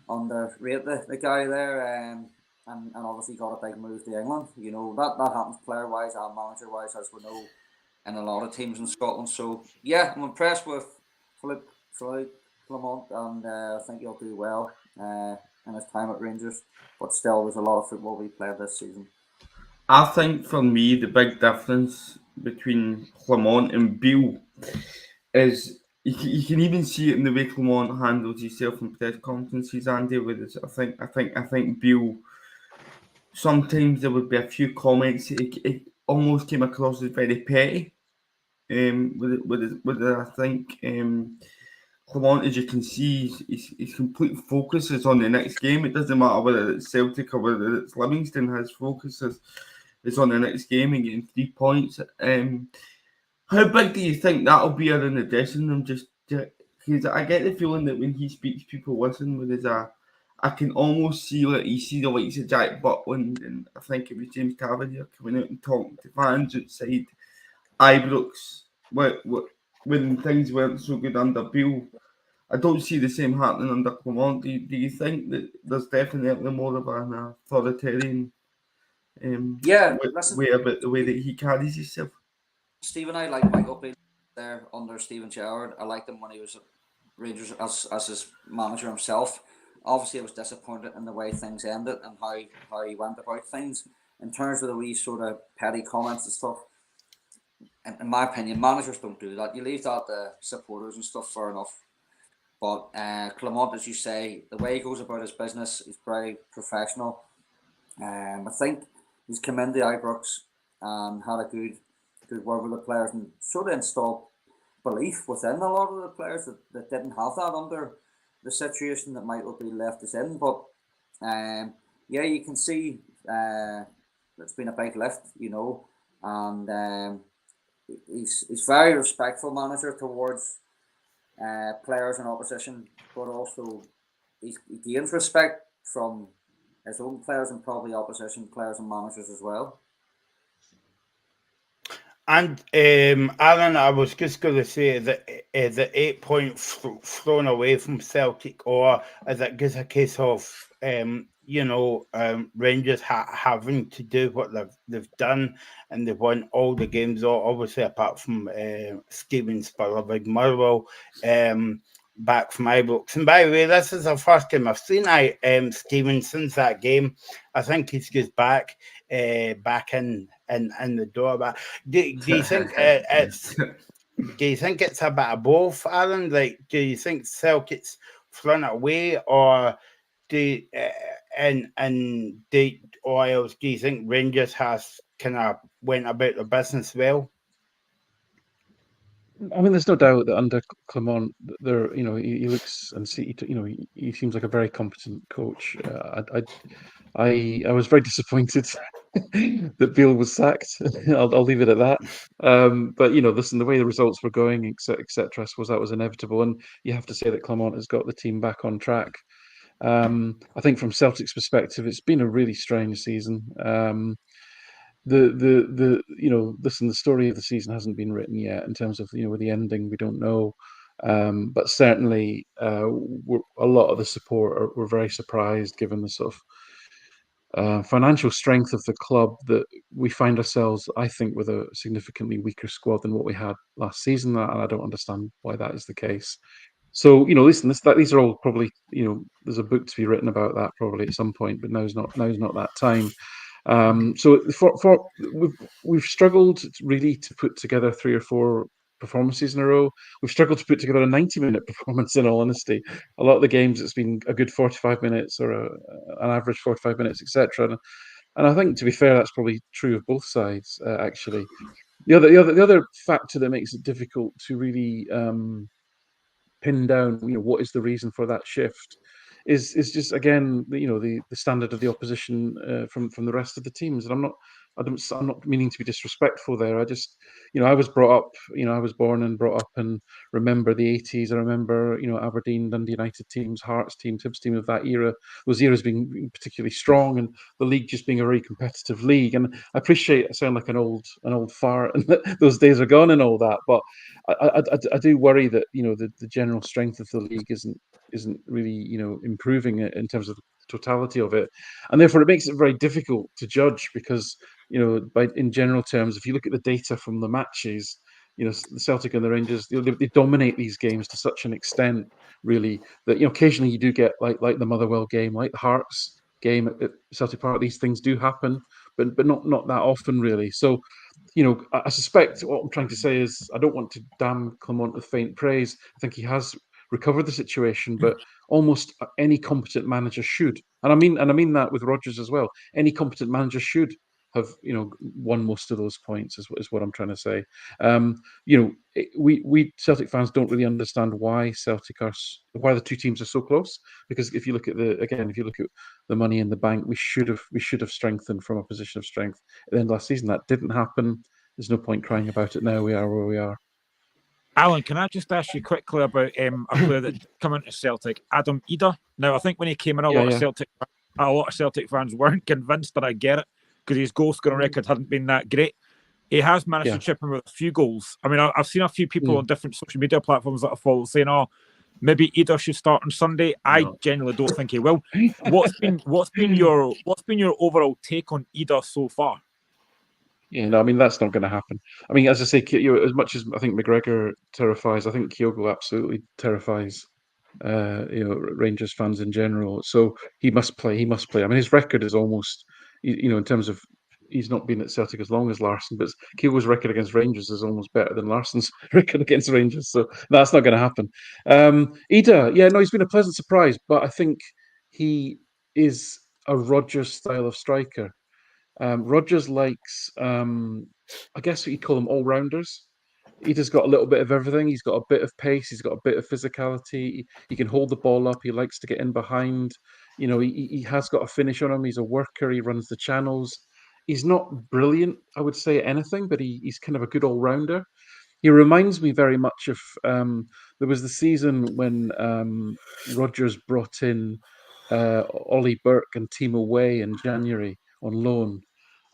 Speaker 3: underrate the guy there, and obviously got a big move to England. You know, that happens player wise and manager wise, as we know, in a lot of teams in Scotland. So yeah, I'm impressed with Philippe Clement, and I think he'll do well in his time at Rangers. But still, there's a lot of football we played this season.
Speaker 5: I think for me, the big difference between Clement and Beale is you can even see it in the way Clement handles himself in press conferences, Andy. With his, I think Beale. Sometimes there would be a few comments. It almost came across as very petty. I think Clement, as you can see, his complete focus is on the next game. It doesn't matter whether it's Celtic or whether it's Livingston. His focus is on the next game and getting 3 points. How big do you think that'll be in the dressing room? Just because I get the feeling that when he speaks, people listen. With his I can almost see you see the likes of Jack Butland, and I think it was James Cavalier coming out and talking to fans outside Ibrox when things weren't so good under Beale. I don't see the same happening under Clement. Do you think that there's definitely more of an authoritarian way about the way that he carries himself?
Speaker 3: Stephen, I like Michael Beale there under Stephen Gerrard. I liked him when he was at Rangers as his manager himself. Obviously, I was disappointed in the way things ended and how he went about things. In terms of the wee sort of petty comments and stuff, in my opinion, managers don't do that. You leave that to supporters and stuff, fair enough. But Clement, as you say, the way he goes about his business is very professional. I think he's come into Ibrox and had a good word with the players and sort of installed belief within a lot of the players that didn't have that under the situation that Michael Beale left us in. But yeah, you can see it's been a big lift, you know, and he's very respectful manager towards players and opposition, but also he gains respect from his own players and probably opposition players and managers as well.
Speaker 2: And Alan, I was just going to say that the 8 points thrown away from Celtic, or is it just a case of Rangers having to do what they've done, and they've won all the games, obviously apart from Steven Spurlovig Murrow, back from Ibrox. And by the way, this is the first time I've seen Steven since that game. I think he's just back in the door. But do you think it's a bit of both, Alan? Like, do you think Celtic's thrown it away, or or else do you think Rangers has kind of went about the business well?
Speaker 4: I mean, there's no doubt that under Clement, there, he looks and see, he seems like a very competent coach. I was very disappointed that Beale was sacked. I'll leave it at that. But listen, the way the results were going, etc., I suppose that was inevitable, and you have to say that Clement has got the team back on track. I think from Celtic's perspective, it's been a really strange season. Listen, the story of the season hasn't been written yet in terms of with the ending. We don't know, but certainly a lot of the support were very surprised given the sort of financial strength of the club, that we find ourselves, I think, with a significantly weaker squad than what we had last season, and I don't understand why that is the case. So listen, these are all probably there's a book to be written about that probably at some point, but now's not that time. So we've struggled really to put together 3 or 4 performances in a row. We've struggled to put together a 90-minute performance, in all honesty. A lot of the games, it's been a good 45 minutes or an average 45 minutes, etc. And I think, to be fair, that's probably true of both sides, actually. The other factor that makes it difficult to really pin down, what is the reason for that shift, is just, again, the standard of the opposition from the rest of the teams. And I'm not meaning to be disrespectful there. I just, I was brought up, I was born and brought up and remember the 80s. I remember, Aberdeen, Dundee United teams, Hearts team, Hibs team of that era, those eras being particularly strong, and the league just being a very competitive league. And I appreciate I sound like an old fart, and those days are gone and all that, but I do worry that the general strength of the league isn't really improving in terms of totality of it, and therefore it makes it very difficult to judge because in general terms, if you look at the data from the matches, the Celtic and the Rangers, they dominate these games to such an extent, really, that occasionally you do get like the Motherwell game, like the Hearts game at Celtic Park. These things do happen, but not that often, really. So, I suspect what I'm trying to say is I don't want to damn Clement with faint praise. I think he has recovered the situation, but almost any competent manager should, and I mean that with Rodgers as well. Any competent manager should have won most of those points, is what I'm trying to say. We Celtic fans don't really understand why why the two teams are so close, because if you look at the money in the bank, we should have strengthened from a position of strength at the end of last season. That didn't happen. There's no point crying about it now. We are where we are.
Speaker 1: Alan, can I just ask you quickly about a player that come into Celtic, Adam Ida? Now, I think when he came in, a lot of Celtic fans weren't convinced, but I get it, because his goal scoring record hadn't been that great. He has managed to chip in with a few goals. I mean, I've seen a few people on different social media platforms that I follow saying, "Oh, maybe Ida should start on Sunday." I genuinely don't think he will. What's been your overall take on Ida so far?
Speaker 4: Yeah, no, I mean that's not going to happen. I mean, as I say, as much as I think McGregor terrifies, I think Kyogo absolutely terrifies. Rangers fans in general. So he must play. He must play. I mean, his record is almost, in terms of he's not been at Celtic as long as Larsson, but Kyogo's record against Rangers is almost better than Larsson's record against Rangers. So that's not going to happen. Ida, he's been a pleasant surprise, but I think he is a Rodgers style of striker. Rodgers likes, I guess what you call them, all-rounders. He just got a little bit of everything. He's got a bit of pace. He's got a bit of physicality. He can hold the ball up. He likes to get in behind. He has got a finish on him. He's a worker. He runs the channels. He's not brilliant, I would say, at anything, but he's kind of a good all-rounder. He reminds me very much of there was the season when Rodgers brought in Ollie Burke and Timo Way in January on loan,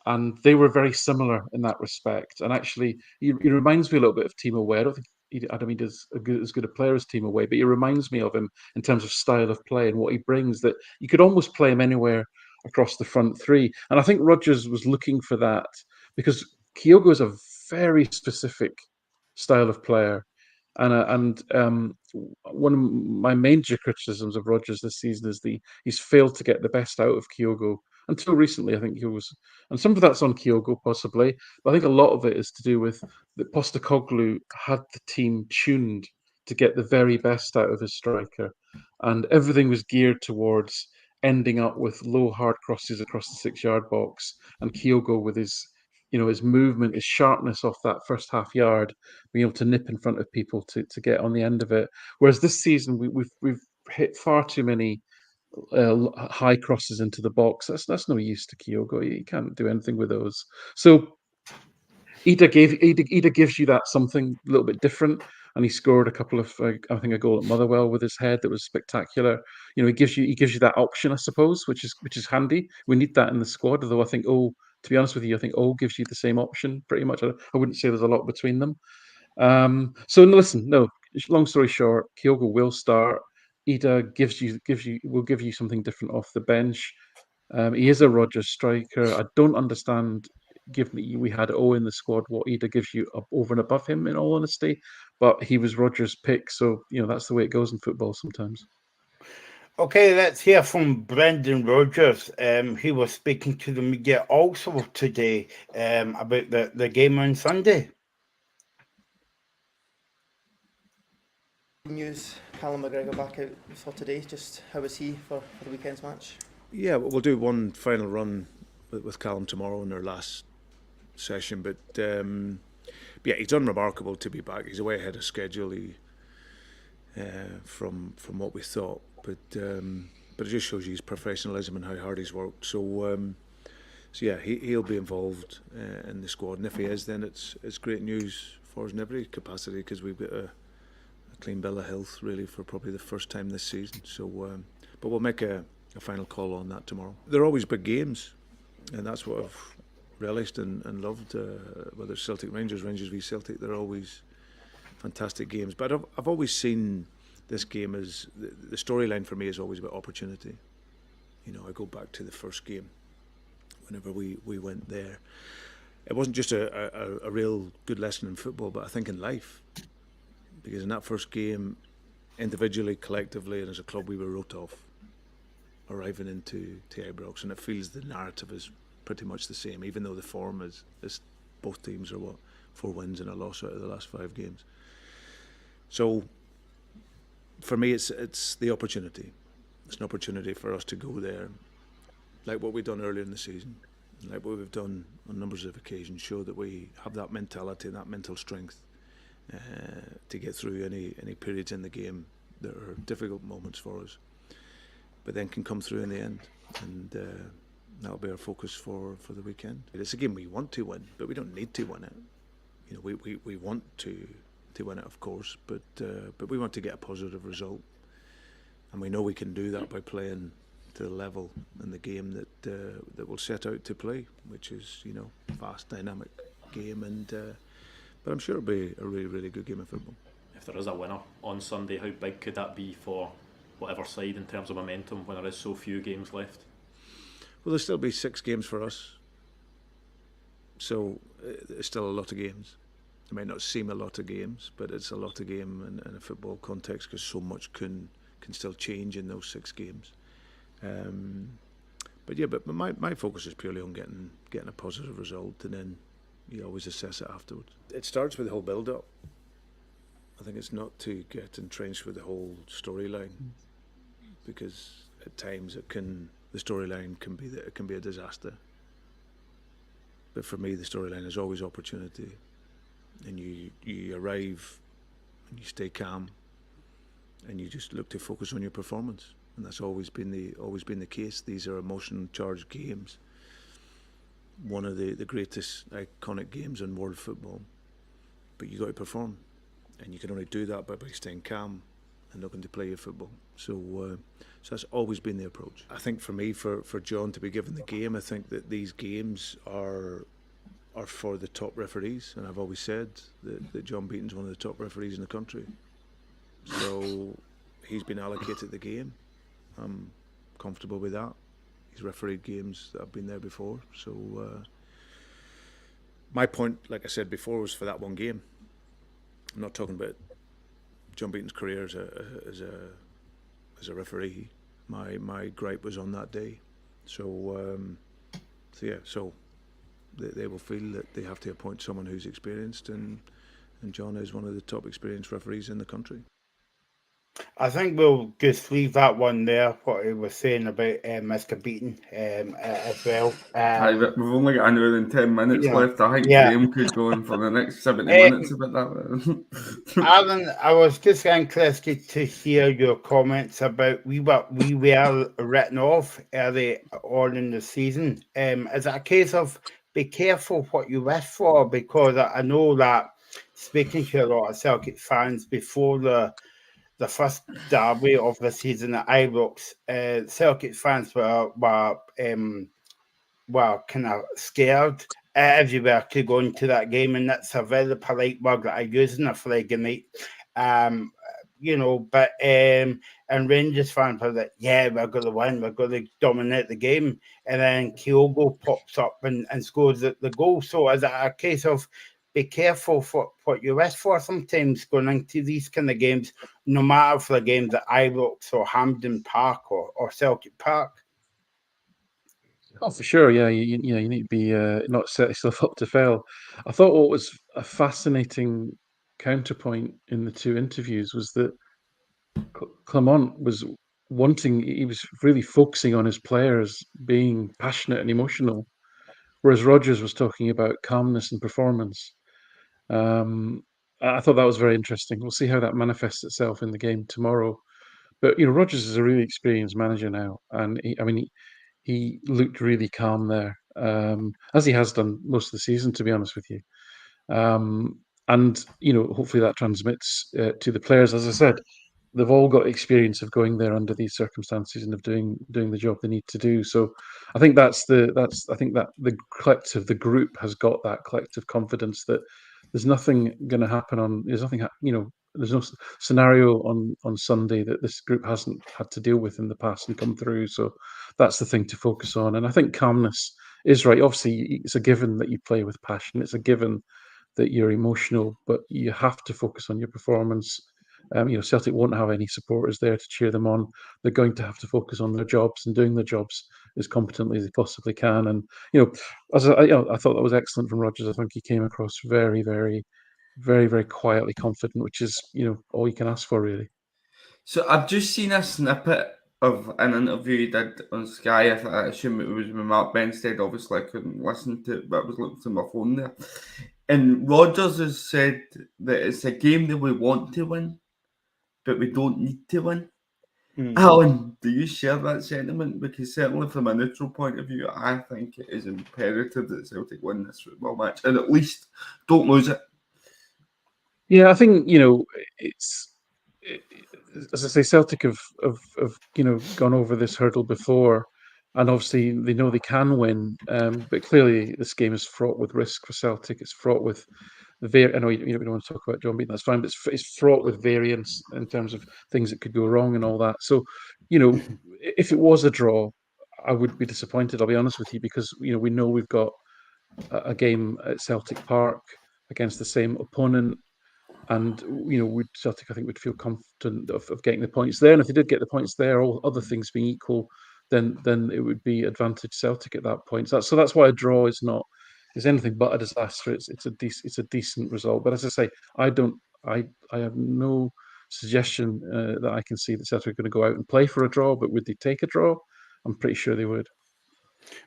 Speaker 4: and they were very similar in that respect. And actually, he reminds me a little bit of Timo Way. I don't think he's as good a player as Timo Way, but he reminds me of him in terms of style of play and what he brings. That you could almost play him anywhere across the front three. And I think Rodgers was looking for that because Kyogo is a very specific style of player. And one of my major criticisms of Rodgers this season is he's failed to get the best out of Kyogo. Until recently, I think he was, and some of that's on Kyogo possibly, but I think a lot of it is to do with that Postecoglou had the team tuned to get the very best out of his striker, and everything was geared towards ending up with low hard crosses across the 6-yard box, and Kyogo with his movement, his sharpness off that first half yard, being able to nip in front of people to get on the end of it. Whereas this season we've hit far too many high crosses into the box. That's no use to Kyogo. He can't do anything with those. So Ida gives you that something a little bit different, and he scored a couple of I think a goal at Motherwell with his head that was spectacular. He gives you that option, I suppose, which is handy. We need that in the squad. Although I think to be honest with you, I think gives you the same option pretty much. I wouldn't say there's a lot between them. So listen, no. Long story short, Kyogo will start. Ida will give you something different off the bench. He is a Rodgers striker. I don't understand, given that we had O in the squad, what Ida gives you over and above him, in all honesty. But he was Rodgers' pick, so that's the way it goes in football sometimes.
Speaker 2: Okay, let's hear from Brendan Rodgers. He was speaking to the media also today about the game on Sunday.
Speaker 8: News, Callum McGregor back out for today. Just how was he for the weekend's match?
Speaker 9: Yeah, we'll do one final run with Callum tomorrow in their last session. But he's unremarkable to be back. He's way ahead of schedule. From what we thought, but it just shows you his professionalism and how hard he's worked. So he'll be involved in the squad, and if he is, then it's great news for us in every capacity, because we've got a clean bill of health really for probably the first time this season. So, but we'll make a final call on that tomorrow. They're always big games, and that's what I've relished and loved. Whether it's Celtic Rangers v Celtic, they're always fantastic games. But I've always seen this game as the storyline for me is always about opportunity. I go back to the first game, whenever we went there. It wasn't just a real good lesson in football, but I think in life. Because in that first game, individually, collectively, and as a club, we were wrote off arriving into Ibrox, and it feels the narrative is pretty much the same, even though the form is both teams are 4 wins and a loss out of the last 5 games. So for me, it's the opportunity. It's an opportunity for us to go there, like what we've done earlier in the season, like what we've done on numbers of occasions, show that we have that mentality and that mental strength to get through any periods in the game that are difficult moments for us, but then can come through in the end, and that'll be our focus for the weekend. It's a game we want to win, but we don't need to win it. We want to win it, of course, but we want to get a positive result, and we know we can do that by playing to the level in the game that we'll set out to play, which is fast, dynamic game, and but I'm sure it'll be a really, really good game of football.
Speaker 10: If there is a winner on Sunday, how big could that be for whatever side in terms of momentum when there is so few games left?
Speaker 9: Well, there'll still be 6 games for us, so it's still a lot of games. It might not seem a lot of games, but it's a lot of game in a football context, because so much can still change in those 6 games. But my focus is purely on getting a positive result, and then you always assess it afterwards. It starts with the whole build-up. I think it's not to get entrenched with the whole storyline, because at times the storyline can be a disaster. But for me, the storyline is always opportunity, and you arrive and you stay calm, and you just look to focus on your performance, and that's always been the case. These are emotion-charged games. One of the greatest iconic games in world football, but you got to perform, and you can only do that by staying calm and looking to play your football. So that's always been the approach. I think for me, for John to be given the game, I think that these games are for the top referees, and I've always said that John Beaton's one of the top referees in the country. So he's been allocated the game. I'm comfortable with that. He's refereed games that have been there before. So my point, like I said before, was for that one game. I'm not talking about John Beaton's career as a referee. My gripe was on that day. So they will feel that they have to appoint someone who's experienced, and John is one of the top experienced referees in the country.
Speaker 2: I think we'll just leave that one there, what he was saying about Mr. Beaton as well.
Speaker 5: We've only got another than 10 minutes left. I think Graham could go on for the next 70 minutes about that.
Speaker 2: Alan, I was just interested to hear your comments about we were written off early on in the season. Is it a case of be careful what you wish for? Because I know that speaking to a lot of Celtic fans before the first derby of the season at Ibrox, Celtic fans were kind of scared if you were to go into that game, and that's a very polite word that I use in a Friday night. And Rangers fans were like, yeah, we're going to win, we're going to dominate the game, and then Kyogo pops up and scores the goal. So is it a case of be careful for what you wish for sometimes going into these kind of games, no matter for the games at Ibrox or Hampden Park or Celtic Park?
Speaker 4: Oh, for sure, yeah. You need to be not set yourself up to fail. I thought what was a fascinating counterpoint in the 2 interviews was that Clement was he was really focusing on his players being passionate and emotional, whereas Rodgers was talking about calmness and performance. I thought that was very interesting. We'll see how that manifests itself in the game tomorrow. But Rodgers is a really experienced manager now, and he looked really calm there, as he has done most of the season, to be honest with you. And hopefully that transmits to the players. As I said, they've all got experience of going there under these circumstances and of doing the job they need to do. So I think I think that the collective, the group has got that collective confidence that there's nothing going to happen there's nothing scenario on Sunday that this group hasn't had to deal with in the past and come through. So that's the thing to focus on. And I think calmness is right. Obviously, it's a given that you play with passion. It's a given that you're emotional, but you have to focus on your performance. Celtic won't have any supporters there to cheer them on. They're going to have to focus on their jobs and doing their jobs as competently as they possibly can. And I thought that was excellent from Rodgers. I think he came across very, very, very, very quietly confident, which is all you can ask for, really.
Speaker 5: So I've just seen a snippet of an interview he did on Sky. I assume it was with Mark Benstead. Obviously, I couldn't listen to it, but I was looking through my phone there. And Rodgers has said that it's a game that we want to win, but we don't need to win. Alan, do you share that sentiment? Because certainly from a neutral point of view, I think it is imperative that Celtic win this football match and at least don't lose it.
Speaker 4: Yeah, I think as I say, Celtic have gone over this hurdle before, and obviously they know they can win. But clearly, this game is fraught with risk for Celtic. It's fraught with I know we don't want to talk about John Beaton, that's fine, but it's fraught with variance in terms of things that could go wrong and all that. So, if it was a draw, I would be disappointed. I'll be honest with you, because we know we've got a game at Celtic Park against the same opponent. And Celtic, I think, would feel confident of getting the points there. And if they did get the points there, all other things being equal, then it would be advantage Celtic at that point. So that's why a draw is anything but a disaster. It's a decent result. But as I say, I have no suggestion that I can see that Celtic are going to go out and play for a draw. But would they take a draw? I'm pretty sure they would.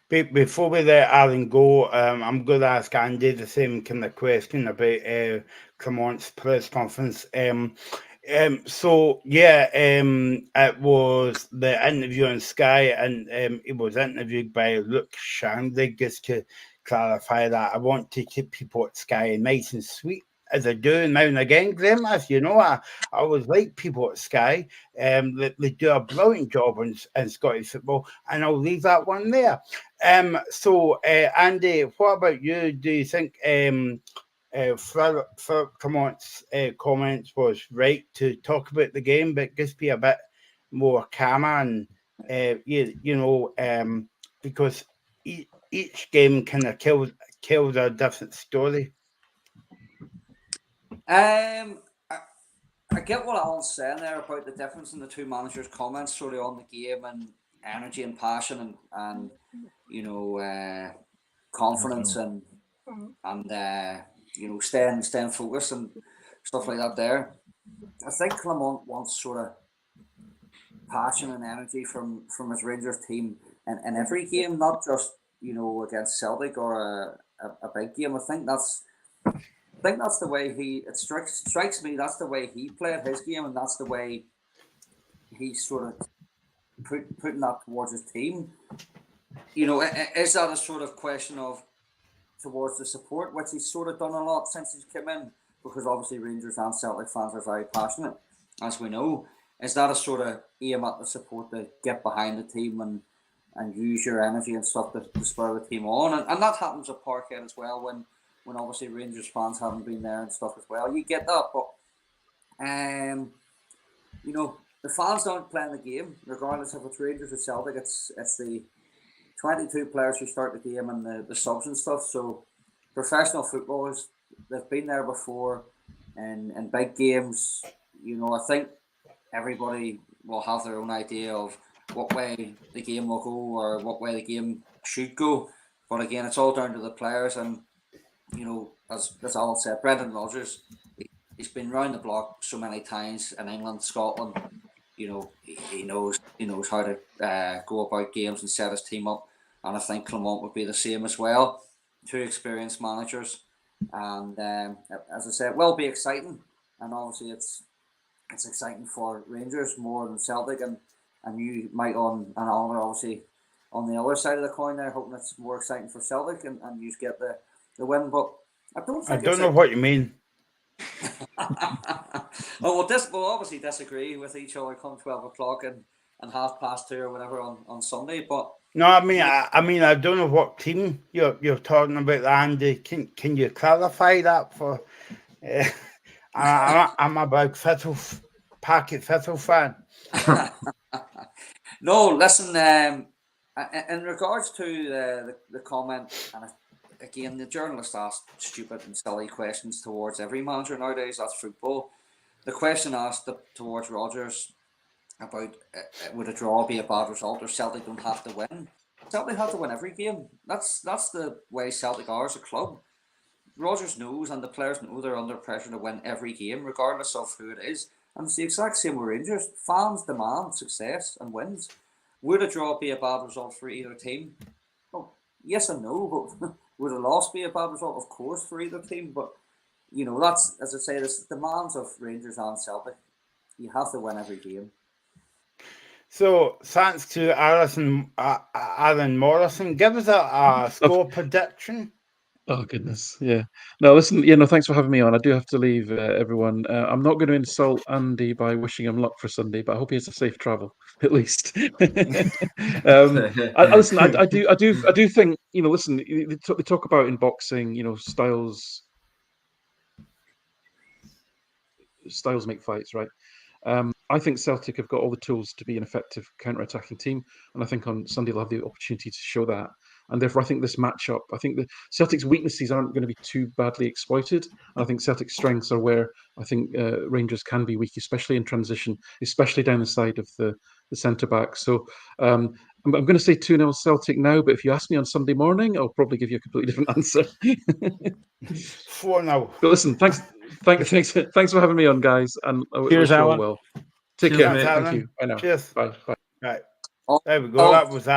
Speaker 2: Before we let Alan go, I'm going to ask Andy the same kind of question about Clement's press conference. It was the interview on Sky, and it was interviewed by Luke Shanley. Just to clarify that, I want to keep people at Sky nice and sweet, as I do now and again, Graham. As you know, I always like people at Sky. They do a brilliant job in Scottish football, and I'll leave that one there. Andy, what about you? Do you think Clement's comments was right to talk about the game, but just be a bit more calmer and because each game kind of kills a different story?
Speaker 3: I get what Alan's saying there about the difference in the two managers' comments sort of on the game and energy and passion and confidence and staying focused and stuff like that there. I think Clement wants sort of passion and energy from his Rangers team in every game, not just against Celtic or a big game. I think that's the way it strikes me. That's the way he played his game, and that's the way he's sort of putting that towards his team. Is that a sort of question of towards the support, which he's sort of done a lot since he's come in, because obviously Rangers and Celtic fans are very passionate, as we know. Is that a sort of aim at the support to get behind the team and use your energy and stuff to spur the team on? And that happens at Parkhead as well when obviously Rangers fans haven't been there and stuff as well. You get that, but the fans don't play in the game, regardless if it's Rangers or Celtic. It's the 22 players who start the game and the subs and stuff. So professional footballers, they've been there before, and in big games, I think everybody will have their own idea of what way the game will go or what way the game should go. But again, it's all down to the players. And as Alan said, Brendan Rodgers, he's been round the block so many times in England, Scotland. He knows how to go about games and set his team up. And I think Clement would be the same as well. Two experienced managers, and as I said, it will be exciting. And obviously, it's exciting for Rangers more than Celtic, and you might and Alan are obviously on the other side of the coin there, hoping it's more exciting for Celtic and you get the win. But I don't
Speaker 2: know what you mean.
Speaker 3: We'll obviously disagree with each other come 12 o'clock and 2:30 or whatever on Sunday. But
Speaker 2: no, I mean, I don't know what team you're talking about, Andy. Can you clarify that for I'm a big Packet Fiddle fan.
Speaker 3: No, listen. In regards to the comment, and again, the journalist asked stupid and silly questions towards every manager nowadays. That's football. The question asked towards Rodgers about would a draw be a bad result or Celtic don't have to win. Celtic have to win every game. That's the way Celtic are as a club. Rodgers knows and the players know they're under pressure to win every game, regardless of who it is. And it's the exact same with Rangers. Fans demand success and wins. Would a draw be a bad result for either team? Well, yes and no, but would a loss be a bad result? Of course, for either team. But, you know, that's, as I say, this demands of Rangers and Celtic. You have to win every game.
Speaker 2: So, thanks to Alan Morrison. Give us a score prediction.
Speaker 4: Oh goodness, yeah. No, listen, no, thanks for having me on. I do have to leave, everyone. I'm not going to insult Andy by wishing him luck for Sunday, but I hope he has a safe travel at least. Listen, I do think, listen, they talk about in boxing, styles make fights, right? I think Celtic have got all the tools to be an effective counter-attacking team, and I think on Sunday they'll have the opportunity to show that. And therefore, I think this matchup, I think the Celtic's weaknesses aren't going to be too badly exploited. And I think Celtic's strengths are where I think Rangers can be weak, especially in transition, especially down the side of the centre-back. So I'm going to say 2-0 Celtic now, but if you ask me on Sunday morning, I'll probably give you a completely different answer.
Speaker 2: 4-0.
Speaker 4: But listen, thanks for having me on, guys, and I wish you all well. Take care.
Speaker 2: Cheers,
Speaker 4: Thank you. Bye now.
Speaker 2: Cheers.
Speaker 4: Bye.
Speaker 2: Right. There we go. That was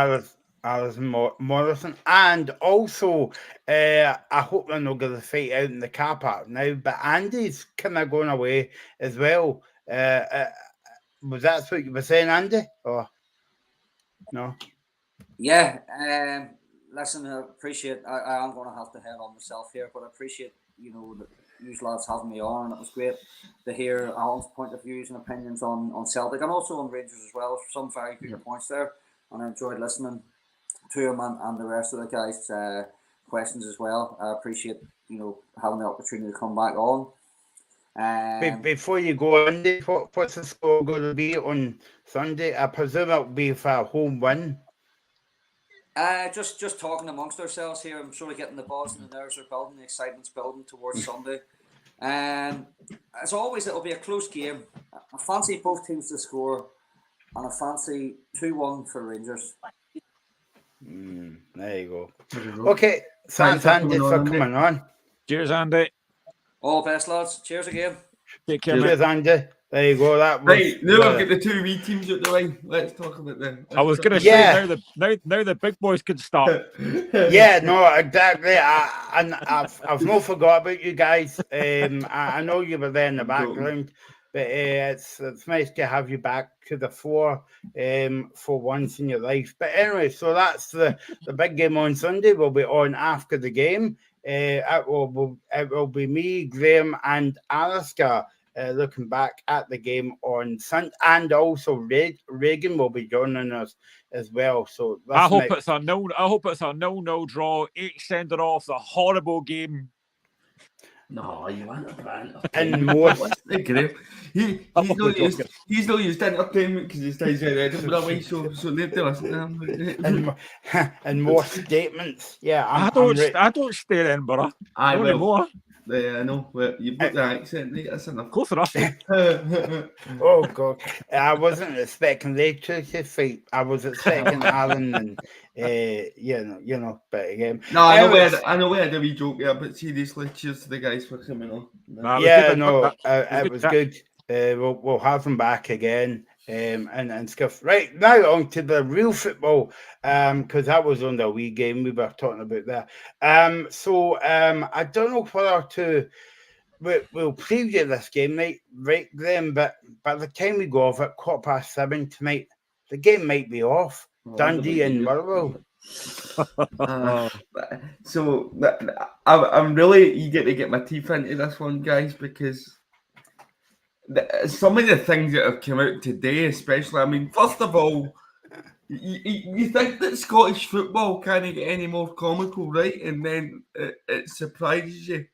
Speaker 2: Alison Morrison. And also, I hope they're not going to fight out in the car park now, but Andy's kind of going away as well. Was that what you were saying, Andy? Or no?
Speaker 3: Yeah. Listen, I appreciate. I am going to have to head on myself here, but I appreciate that you lads having me on, and it was great to hear Alan's point of views and opinions on Celtic and also on Rangers as well. Some very good points there, and I enjoyed listening to him and the rest of the guys' questions as well. I appreciate having the opportunity to come back on.
Speaker 2: Before you go, Andy, what's the score going to be on Sunday? I presume it'll be for a home win.
Speaker 3: Just talking amongst ourselves here. I'm sort of getting the buzz and the nerves are building, the excitement's building towards Sunday. As always, it'll be a close game. I fancy both teams to score, and I fancy 2-1 for Rangers.
Speaker 2: There you go. Okay, thanks Andy for coming on.
Speaker 1: Cheers, Andy.
Speaker 3: All best, lads. Cheers again.
Speaker 1: Take care,
Speaker 2: Cheers, Andy. There you go. That was,
Speaker 5: right, now I've got the 2 wee teams out the way. Let's talk about them.
Speaker 1: I was going to say now the big boys can start.
Speaker 2: Yeah, no, exactly. I've not forgot about you guys. I know you were there in the background, but it's nice to have you back to the fore for once in your life. But anyway, so that's the big game on Sunday. We'll be on after the game. It will be me, Graham, and Alaska. Looking back at the game on Sunday, and also Reagan will be joining us as well. So
Speaker 1: I hope it's a 0-0 draw. 8 sending off, a horrible game.
Speaker 5: No, you want a brand.
Speaker 2: And most
Speaker 5: he's not used entertainment because he stays out of Edinburgh way, so need to listen to him.
Speaker 2: and more statements. Yeah,
Speaker 1: I don't stay in Edinburgh.
Speaker 5: I will.
Speaker 1: Anymore.
Speaker 5: Yeah, I know. Well, you've got the accent, right? That's enough.
Speaker 1: Close enough.
Speaker 2: Oh God, I wasn't expecting they to fight. I was expecting Alan and but again.
Speaker 5: No, I know we had a wee joke there, but seriously, cheers to the guys for coming on.
Speaker 2: It was good. We'll have them back again. And stuff. Right, now on to the real football, because that was on the wee game we were talking about there. I don't know whether we'll preview this game, right, Graham, but by the time we go off at 7:15 tonight, the game might be off. Dundee and Motherwell.
Speaker 5: So I'm really eager to get my teeth into this one, guys, because some of the things that have come out today, especially, I mean, first of all, you think that Scottish football can't get any more comical, right? And then it surprises you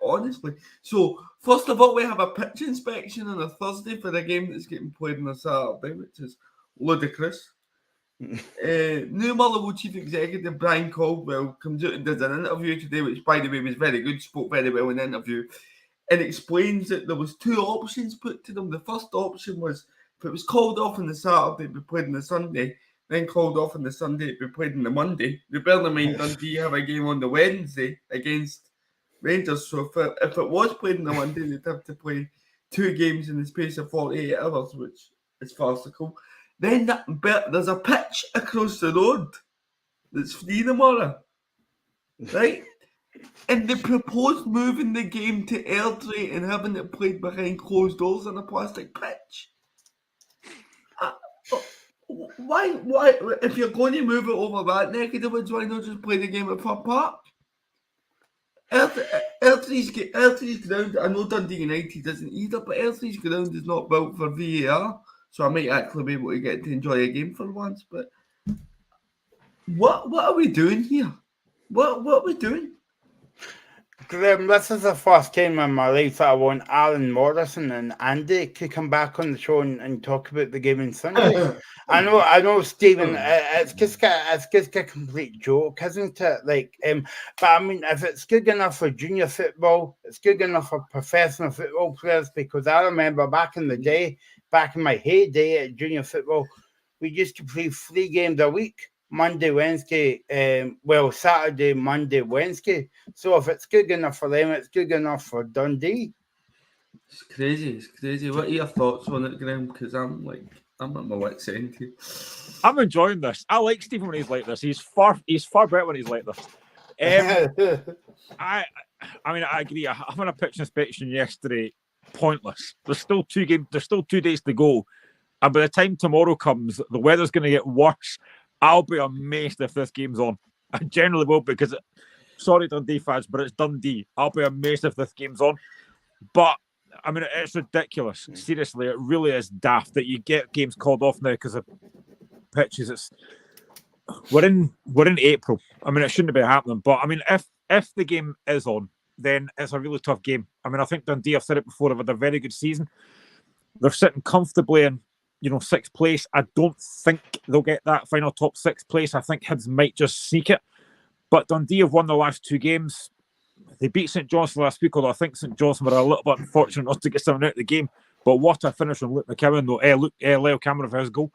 Speaker 5: honestly. So, first of all, we have a pitch inspection on a Thursday for a game that's getting played on a Saturday, which is ludicrous. New Motherwell Chief Executive Brian Caldwell comes out and does an interview today, which, by the way, was very good, spoke very well in the interview, and explains that there was 2 options put to them. The first option was, if it was called off on the Saturday, it'd be played on the Sunday, then called off on the Sunday, it'd be played on the Monday. The bear in mind, Dundee have a game on the Wednesday against Rangers, so if it was played on the Monday, they'd have to play 2 games in the space of 48 hours, which is farcical. Then there's a pitch across the road that's free tomorrow, right? And they proposed moving the game to Airdrie and having it played behind closed doors on a plastic pitch. Why? If you're going to move it over that neck of the woods, why not just play the game at Fir Park? Airdrie's ground, I know Dundee United isn't either, but Airdrie's ground is not built for VAR, so I might actually be able to get to enjoy a game for once. But what are we doing here? What are we doing?
Speaker 2: Graham, this is the first time in my life that I want Alan Morrison and Andy to come back on the show and talk about the game on Sunday. I know, Stephen. It's just a complete joke, isn't it? But I mean, if it's good enough for junior football, it's good enough for professional football players. Because I remember back in the day, back in my heyday at junior football, we used to play 3 games a week. Monday, Wednesday, Saturday, Monday, Wednesday. So if it's good enough for them, it's good enough for Dundee.
Speaker 5: It's crazy. What are your thoughts on it, Graham? Because I'm at my wit's end here.
Speaker 1: I'm enjoying this. I like Stephen when he's like this. He's far better when he's like this. I mean, I agree. I had a pitch inspection yesterday. Pointless. There's still 2 games. There's still 2 days to go, and by the time tomorrow comes, the weather's going to get worse. I'll be amazed if this game's on. I generally will, because sorry, Dundee fans, but it's Dundee. I'll be amazed if this game's on. But I mean, it's ridiculous. Seriously, it really is daft that you get games called off now because of pitches. We're in April. I mean, it shouldn't be happening. But I mean, if the game is on, then it's a really tough game. I mean, I think Dundee, I've said it before, have had a very good season. They're sitting comfortably in 6th place. I don't think they'll get that final top 6 place. I think Hibs might just sneak it. But Dundee have won the last 2 games. They beat St Johnstone last week, although I think St Johnstone were a little bit unfortunate not to get someone out of the game. But what a finish from Luke McCowan, though. Leo Cameron for his goal.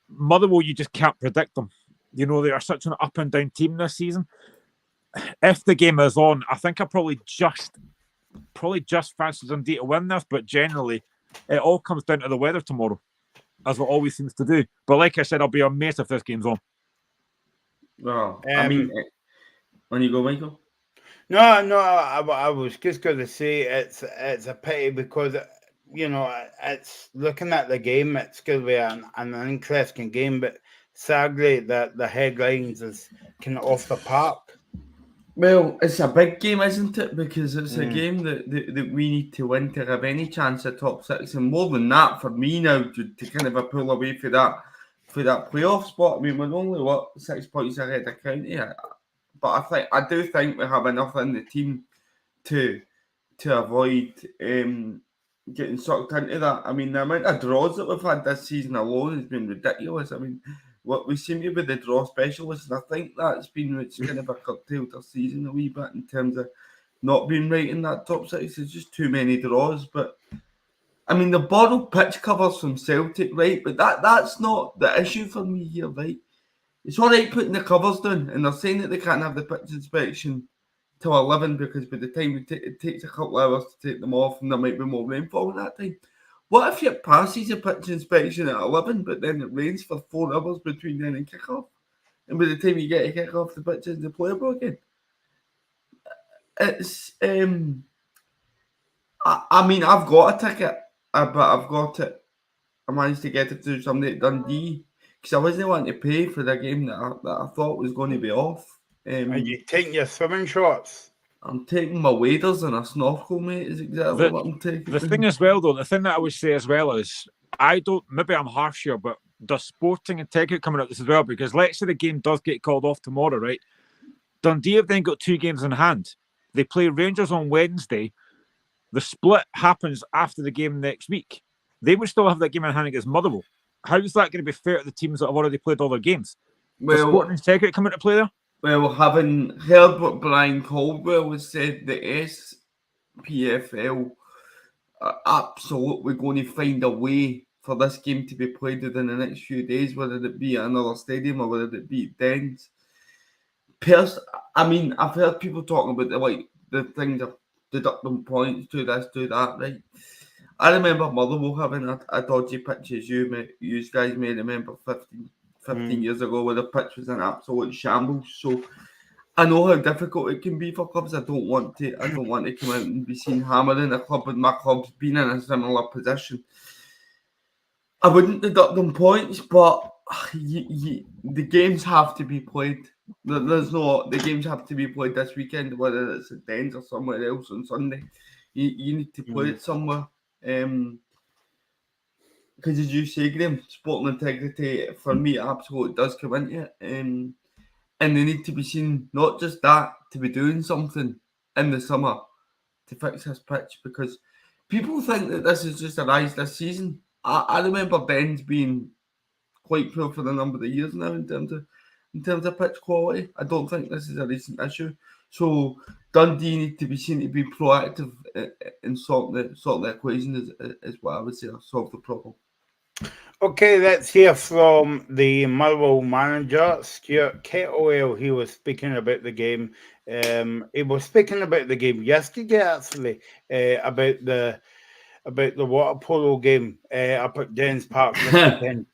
Speaker 1: Motherwell, you just can't predict them. They are such an up and down team this season. If the game is on, I think I probably just fancy Dundee to win this, but generally, it all comes down to the weather tomorrow, as it always seems to do. But like I said, I'll be amazed if this game's on.
Speaker 5: Well, I mean, when you go, Michael?
Speaker 2: No, I was just going to say it's a pity because, it's looking at the game, it's going to be an interesting game, but sadly the headlines is kind of off the park.
Speaker 5: Well, it's a big game, isn't it? Because it's a game that we need to win to have any chance at top 6, and more than that for me now to kind of pull away for that playoff spot. I mean, we're only 6 points ahead of County, but I do think we have enough in the team to avoid getting sucked into that. I mean, the amount of draws that we've had this season alone has been ridiculous. I mean, what we seem to be the draw specialists, and I think that's been what's kind of a curtailed our season a wee bit in terms of not being right in that top 6. There's just too many draws. But I mean, the borrowed pitch covers from Celtic, right? But that's not the issue for me here, right? It's all right putting the covers down, and they're saying that they can't have the pitch inspection till 11 because by the time it takes a couple of hours to take them off, and there might be more rainfall at that time. What if it passes a pitch inspection at 11, but then it rains for 4 hours between then and kick-off? And by the time you get to kick off, the pitch isn't playable again. It's, I mean, I've got a ticket, but I've got it. I managed to get it through somebody at Dundee because I wasn't wanting to pay for the game that I thought was going to be off.
Speaker 2: Are you taking your swimming shorts?
Speaker 5: I'm taking my waders and a snorkel, mate, is exactly what I'm taking.
Speaker 1: The thing as well, though, the thing that I would say as well is, maybe I'm harsh here, but does Sporting Integrity coming up this as well? Because let's say the game does get called off tomorrow, right? Dundee have then got 2 games in hand. They play Rangers on Wednesday. The split happens after the game next week. They would still have that game in hand against Motherwell. How is that going to be fair to the teams that have already played all their games? Does Sporting Integrity come into play there?
Speaker 5: Well, having heard what Brian Caldwell has said, the SPFL are absolutely going to find a way for this game to be played within the next few days, whether it be at another stadium or whether it be at Dens. I mean, I've heard people talking about the things of deducting points, do this, do that, right? I remember Motherwell having a dodgy pitch, as you guys may remember 15 years ago, where the pitch was an absolute shambles. So I know how difficult it can be for clubs. I don't want to come out and be seen hammering a club when my club's been in a similar position. I wouldn't deduct them points, but the games have to be played. The games have to be played this weekend, whether it's at Dens or somewhere else on Sunday. You need to play it somewhere. Because as you say, Graham, Sporting Integrity, for me, absolutely does come into it. And they need to be seen, not just that, to be doing something in the summer to fix this pitch, because people think that this is just a rise this season. I remember Dens being quite poor for a number of years now in terms of pitch quality. I don't think this is a recent issue. So Dundee need to be seen to be proactive in sorting the equation is what I would say, solve the problem.
Speaker 2: Okay, let's hear from the Motherwell manager, Stuart Kettlewell. He was speaking about the game. He was speaking about the game yesterday, actually, about the water polo game up at Dens Park this weekend.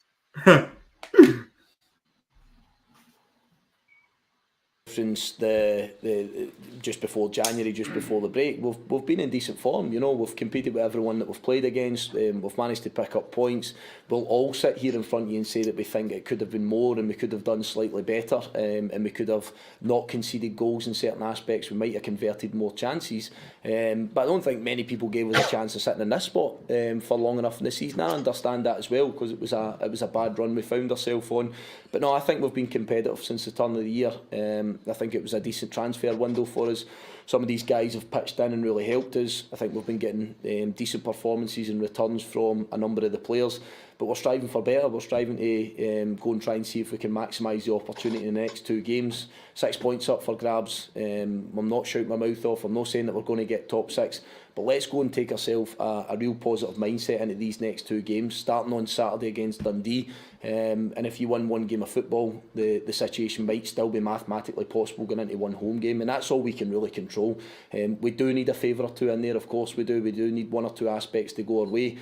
Speaker 11: The just before January, just before the break, we've been in decent form. You know, we've competed with everyone that we've played against. We've managed to pick up points. We'll all sit here in front of you and say that we think it could have been more and we could have done slightly better, and we could have not conceded goals in certain aspects. We might have converted more chances, but I don't think many people gave us a chance of sitting in this spot for long enough in the season. I understand that as well, because it was a bad run we found ourselves on. But no, I think we've been competitive since the turn of the year. I think it was a decent transfer window for us. Some of these guys have pitched in and really helped us. I think we've been getting decent performances and returns from a number of the players. But we're striving for better. We're striving to go and try and see if we can maximise the opportunity in the next 2 games. 6 points up for grabs. I'm not shouting my mouth off. I'm not saying that we're going to get top 6. But let's go and take ourselves a real positive mindset into these next 2 games, starting on Saturday against Dundee. And if you win one game of football, the situation might still be mathematically possible going into one home game, and that's all we can really control. We do need a favour or two in there, of course we do. We do need 1 or 2 aspects to go our way,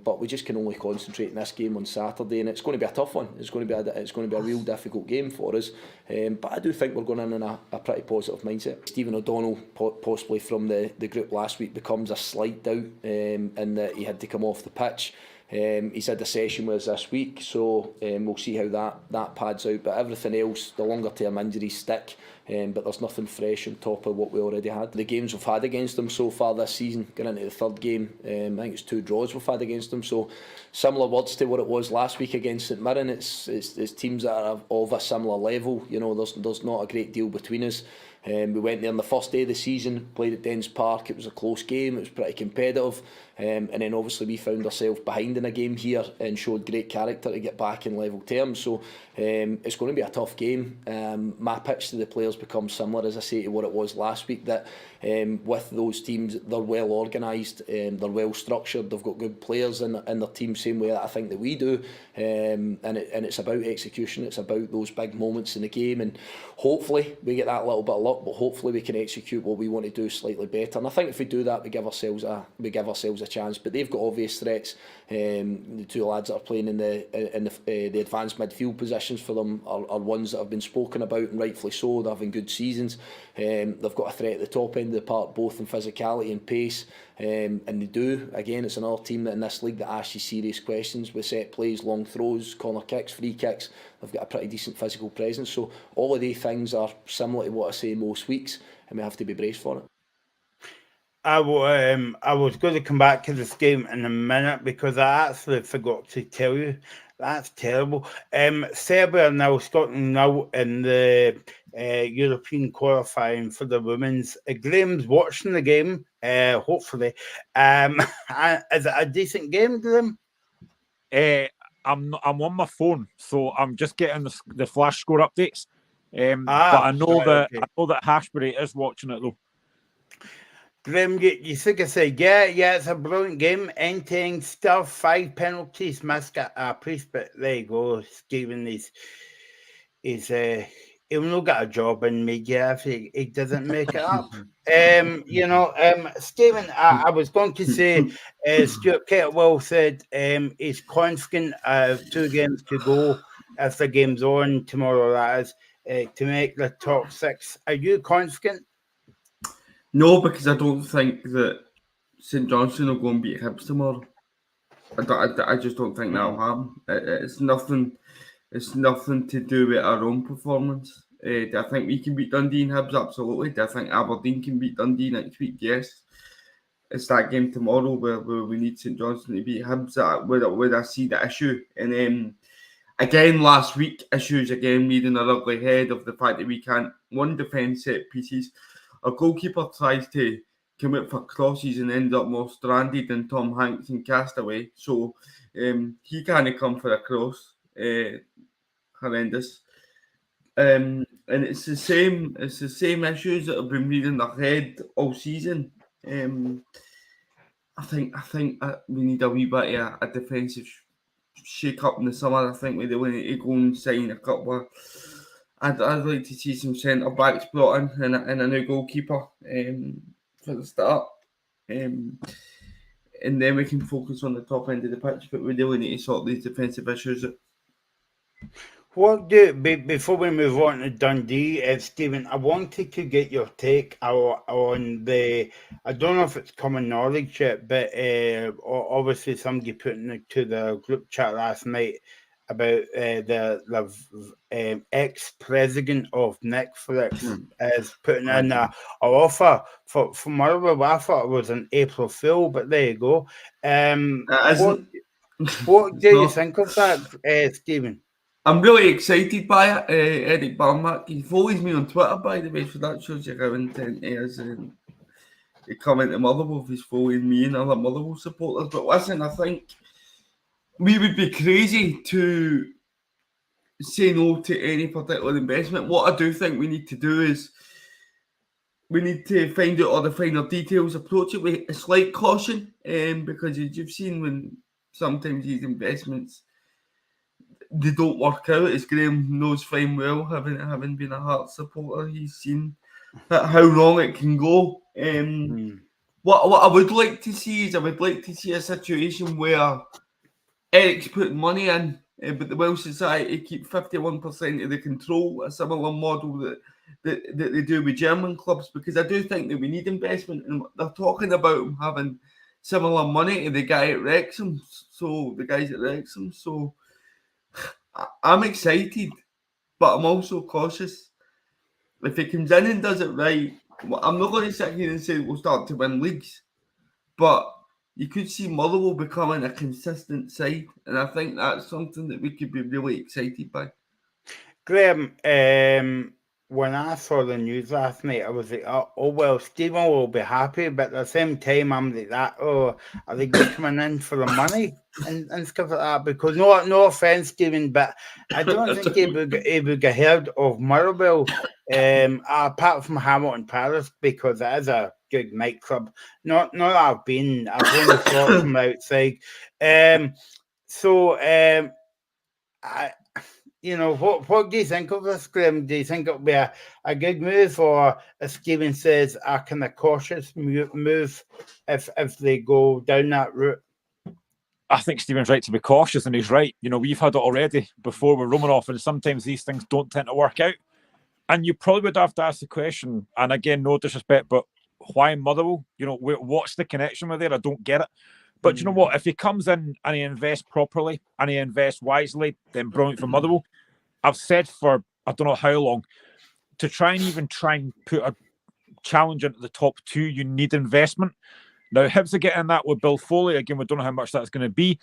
Speaker 11: but we just can only concentrate on this game on Saturday, and it's going to be a tough one. It's going to be a real difficult game for us, but I do think we're going in a pretty positive mindset. Stephen O'Donnell, possibly from the group last week, becomes a slight doubt in that he had to come off the pitch. He's had a session with us this week, so we'll see how that pads out. But everything else, the longer term injuries stick, but there's nothing fresh on top of what we already had. The games we've had against them so far this season, going into the 3rd game, I think it's 2 draws we've had against them. So similar words to what it was last week against St Mirren. It's teams that are of a similar level. You know, there's not a great deal between us. We went there on the first day of the season, played at Dens Park. It was a close game, it was pretty competitive, and then obviously we found ourselves behind in a game here and showed great character to get back in level terms. So it's going to be a tough game. My pitch to the players becomes similar, as I say, to what it was last week, that with those teams, they're well organised, they're well structured, they've got good players in their team, same way that I think that we do, and it's about execution. It's about those big moments in the game, and hopefully we get that little bit of luck, but hopefully we can execute what we want to do slightly better. And I think if we do that, we give ourselves a chance. But they've got obvious threats. The 2 lads that are playing in the advanced midfield positions for them are ones that have been spoken about, and rightfully so. They're having good seasons. They've got a threat at the top end of the park, both in physicality and pace. And they do. Again, it's another team that in this league that asks you serious questions with set plays, long throws, corner kicks, free kicks. They've got a pretty decent physical presence. So all of these things are similar to what I say most weeks, and we have to be braced for it.
Speaker 2: I was going to come back to this game in a minute because I actually forgot to tell you. That's terrible. Serbia now, Scotland now in the European qualifying for the women's. Graham's watching the game, hopefully. Is it a decent game, Graham?
Speaker 1: I'm on my phone, so I'm just getting the flash score updates. But I know that Hashbury is watching it though.
Speaker 2: Graham, you think I said, yeah, it's a brilliant game. End-to-end stuff, 5 penalties, missed a priest, but there you go. Stephen he'll not get a job in media if he doesn't make it up. Stephen, I was going to say, Stuart Kettlewell said he's confident of 2 games to go, if the game's on tomorrow, that is, to make the top 6. Are you confident?
Speaker 5: No, because I don't think that St Johnstone will go and beat Hibs tomorrow. I just don't think that'll happen. It's nothing to do with our own performance. Do I think we can beat Dundee and Hibs? Absolutely. Do I think Aberdeen can beat Dundee next week? Yes. It's that game tomorrow where we need St Johnstone to beat Hibs where I see the issue. And again, last week, issues again leading a ugly head of the fact that we can't, one, defend set pieces. Our goalkeeper tries to come out for crosses and end up more stranded than Tom Hanks in Castaway. So he can't come for a cross. Horrendous. And it's the same issues that have been reading their head all season. I think we need a wee bit of a defensive shake up in the summer. I think we need to go and sign a couple of. I'd like to see some centre backs brought in and a new goalkeeper for the start. And then we can focus on the top end of the pitch, but we really need to sort these defensive issues out.
Speaker 2: Before we move on to Dundee, Stephen, I wanted to get your take on I don't know if it's common knowledge yet, but obviously somebody putting it to the group chat last night about the ex-president of Netflix is putting in an offer for Motherwell. I thought it was an April Fool, but there you go. What do you think of that, Stephen?
Speaker 5: I'm really excited by it. Eric Barmack, he follows me on Twitter, by the way, so that shows you how intent he is. He come into Motherwell, he's following me and other Motherwell supporters. But listen, I think we would be crazy to say no to any particular investment. What I do think we need to do is we need to find out all the finer details, approach it with a slight caution, because as you've seen when sometimes these investments they don't work out, as Graham knows fine well, having been a Hearts supporter, he's seen how wrong it can go. What I would like to see is a situation where Eric's putting money in, but the Welsh Society keep 51% of the control, a similar model that they do with German clubs, because I do think that we need investment, and they're talking about having similar money to the guys at Wrexham. So I'm excited, but I'm also cautious. If he comes in and does it right, I'm not going to sit here and say we'll start to win leagues, but you could see Motherwell becoming a consistent side, and I think that's something that we could be really excited by.
Speaker 2: Graham, when I saw the news last night, I was like, oh well, Stephen will be happy, but at the same time, I'm like that. Oh, are they just coming in for the money and stuff like that? Because no offense, Stephen, but I don't think he would get heard of Motherwell, apart from Hamilton Palace, because it is a good nightclub. Not that I've been. I've only saw it from outside. What do you think of this, Graham? Do you think it'll be a good move, or, as Stephen says, a kind of cautious move if they go down that route?
Speaker 1: I think Stephen's right to be cautious, and he's right. We've had it already before with Romanoff, and sometimes these things don't tend to work out. And you probably would have to ask the question, and again, no disrespect, but why Motherwell? What's the connection with there? I don't get it. But you know what? If he comes in and he invests properly and he invests wisely, then brilliant for Motherwell. I've said for I don't know how long, to try and put a challenge into the top 2, you need investment. Now, Hibs are getting that with Bill Foley. Again, we don't know how much that's going to be.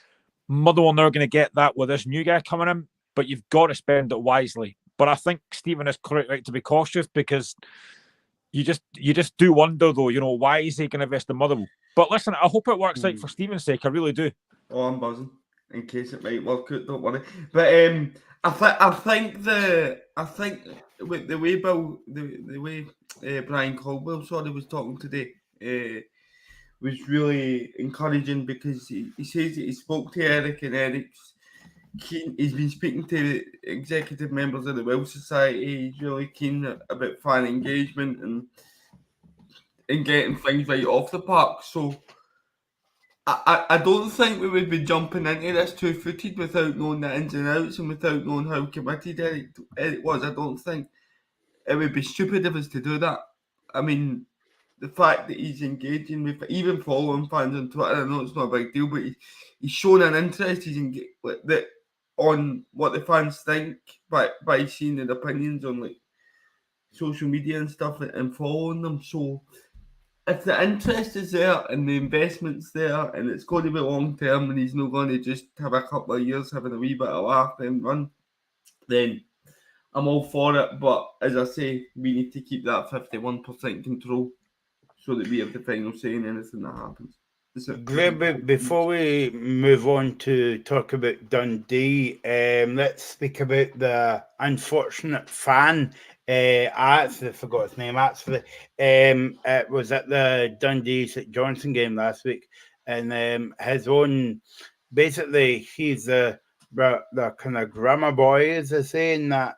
Speaker 1: Motherwell now are going to get that with this new guy coming in, but you've got to spend it wisely. But I think Stephen is correct, right, to be cautious, because you just do wonder, though, why is he going to invest in Motherwell? But listen, I hope it works out for Stephen's sake. I really do.
Speaker 5: Oh, I'm buzzing in case it might work out. Don't worry. But I think with the way Brian Caldwell was talking today was really encouraging, because he says that he spoke to Eric, and Eric's keen. He's been speaking to executive members of the Welsh Society. He's really keen about fan engagement and getting things right off the park. So I don't think we would be jumping into this two-footed without knowing the ins and outs and without knowing how committed Eric was. I don't think it would be stupid of us to do that. I mean, the fact that he's engaging with, even following fans on Twitter, I know it's not a big deal, but he's shown an interest. He's on what the fans think by seeing their opinions on social media and stuff, and following them. So if the interest is there and the investment's there, and it's going to be long term, and he's not going to just have a couple of years having a wee bit of laugh and run, then I'm all for it. But as I say, we need to keep that 51% control so that we have the final say in anything that happens.
Speaker 2: Greg, before we move on to talk about Dundee, let's speak about the unfortunate fan. I actually forgot his name. Actually, it was at the Dundee St Johnstone game last week, and his own, basically, he's the kind of grammar boy, as they say, in that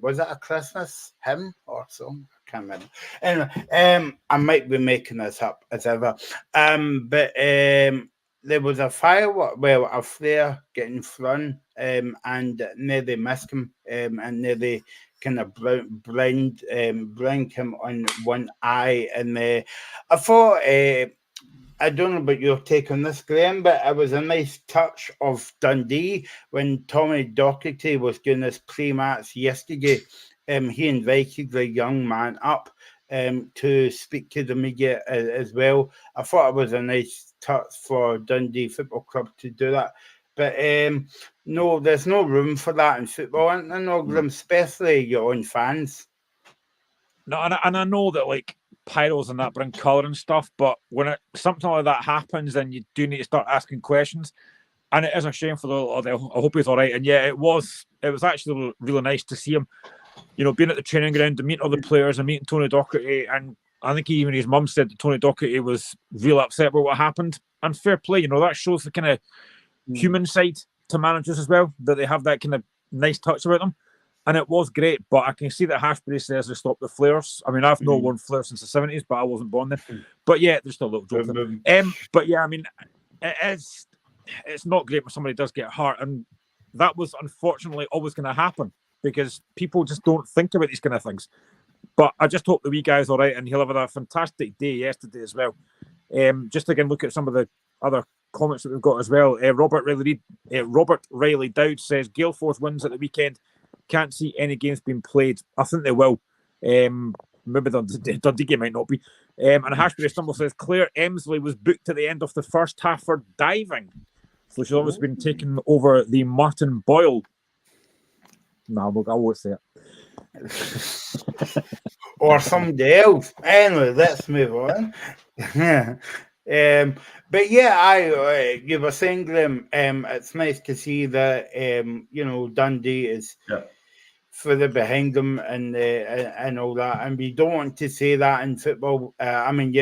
Speaker 2: was it a Christmas hymn or something? Can't remember. Anyway, I might be making this up as ever. But there was a firework, a flare getting thrown, and nearly missed him, and nearly kind of blind him on one eye. And I thought, I don't know about your take on this, Graham, but it was a nice touch of Dundee when Tommy Docherty was doing his pre-match yesterday. He invited the young man up to speak to the media as well. I thought it was a nice touch for Dundee Football Club to do that. But no, there's no room for that in football, and especially your own fans.
Speaker 1: No, and I know that pyros and that bring colour and stuff, but when something like that happens, then you do need to start asking questions. And it is a shame for I hope he's all right. And yeah, it was actually really nice to see him, being at the training ground and meeting other players and meeting Tony Docherty. And I think even his mum said that Tony Docherty was real upset about what happened. And fair play, that shows the kind of human side to managers as well, that they have that kind of nice touch about them. And it was great, but I can see that Hashbury says they stopped the flares. I mean, I've not worn flares since the 70s, but I wasn't born then. But yeah, there's still a little joke there. But yeah, I mean, it's not great when somebody does get hurt, and that was unfortunately always going to happen because people just don't think about these kind of things. But I just hope the wee guy's all right, and he'll have a fantastic day yesterday as well. Just again, look at some of the other comments that we've got as well. Robert Riley Dowd says Galeforth wins at the weekend. Can't see any games being played. I think they will. Maybe the Dundee game might not be. And Hashbury Stumble says Claire Emsley was booked at the end of the first half for diving. So she's obviously been taken over the Martin Boyle. No, I won't say it.
Speaker 2: Or somebody else. Anyway, let's move on. But yeah, you were saying, Graham, it's nice to see that Dundee is further behind them and all that, and we don't want to say that in football. I mean,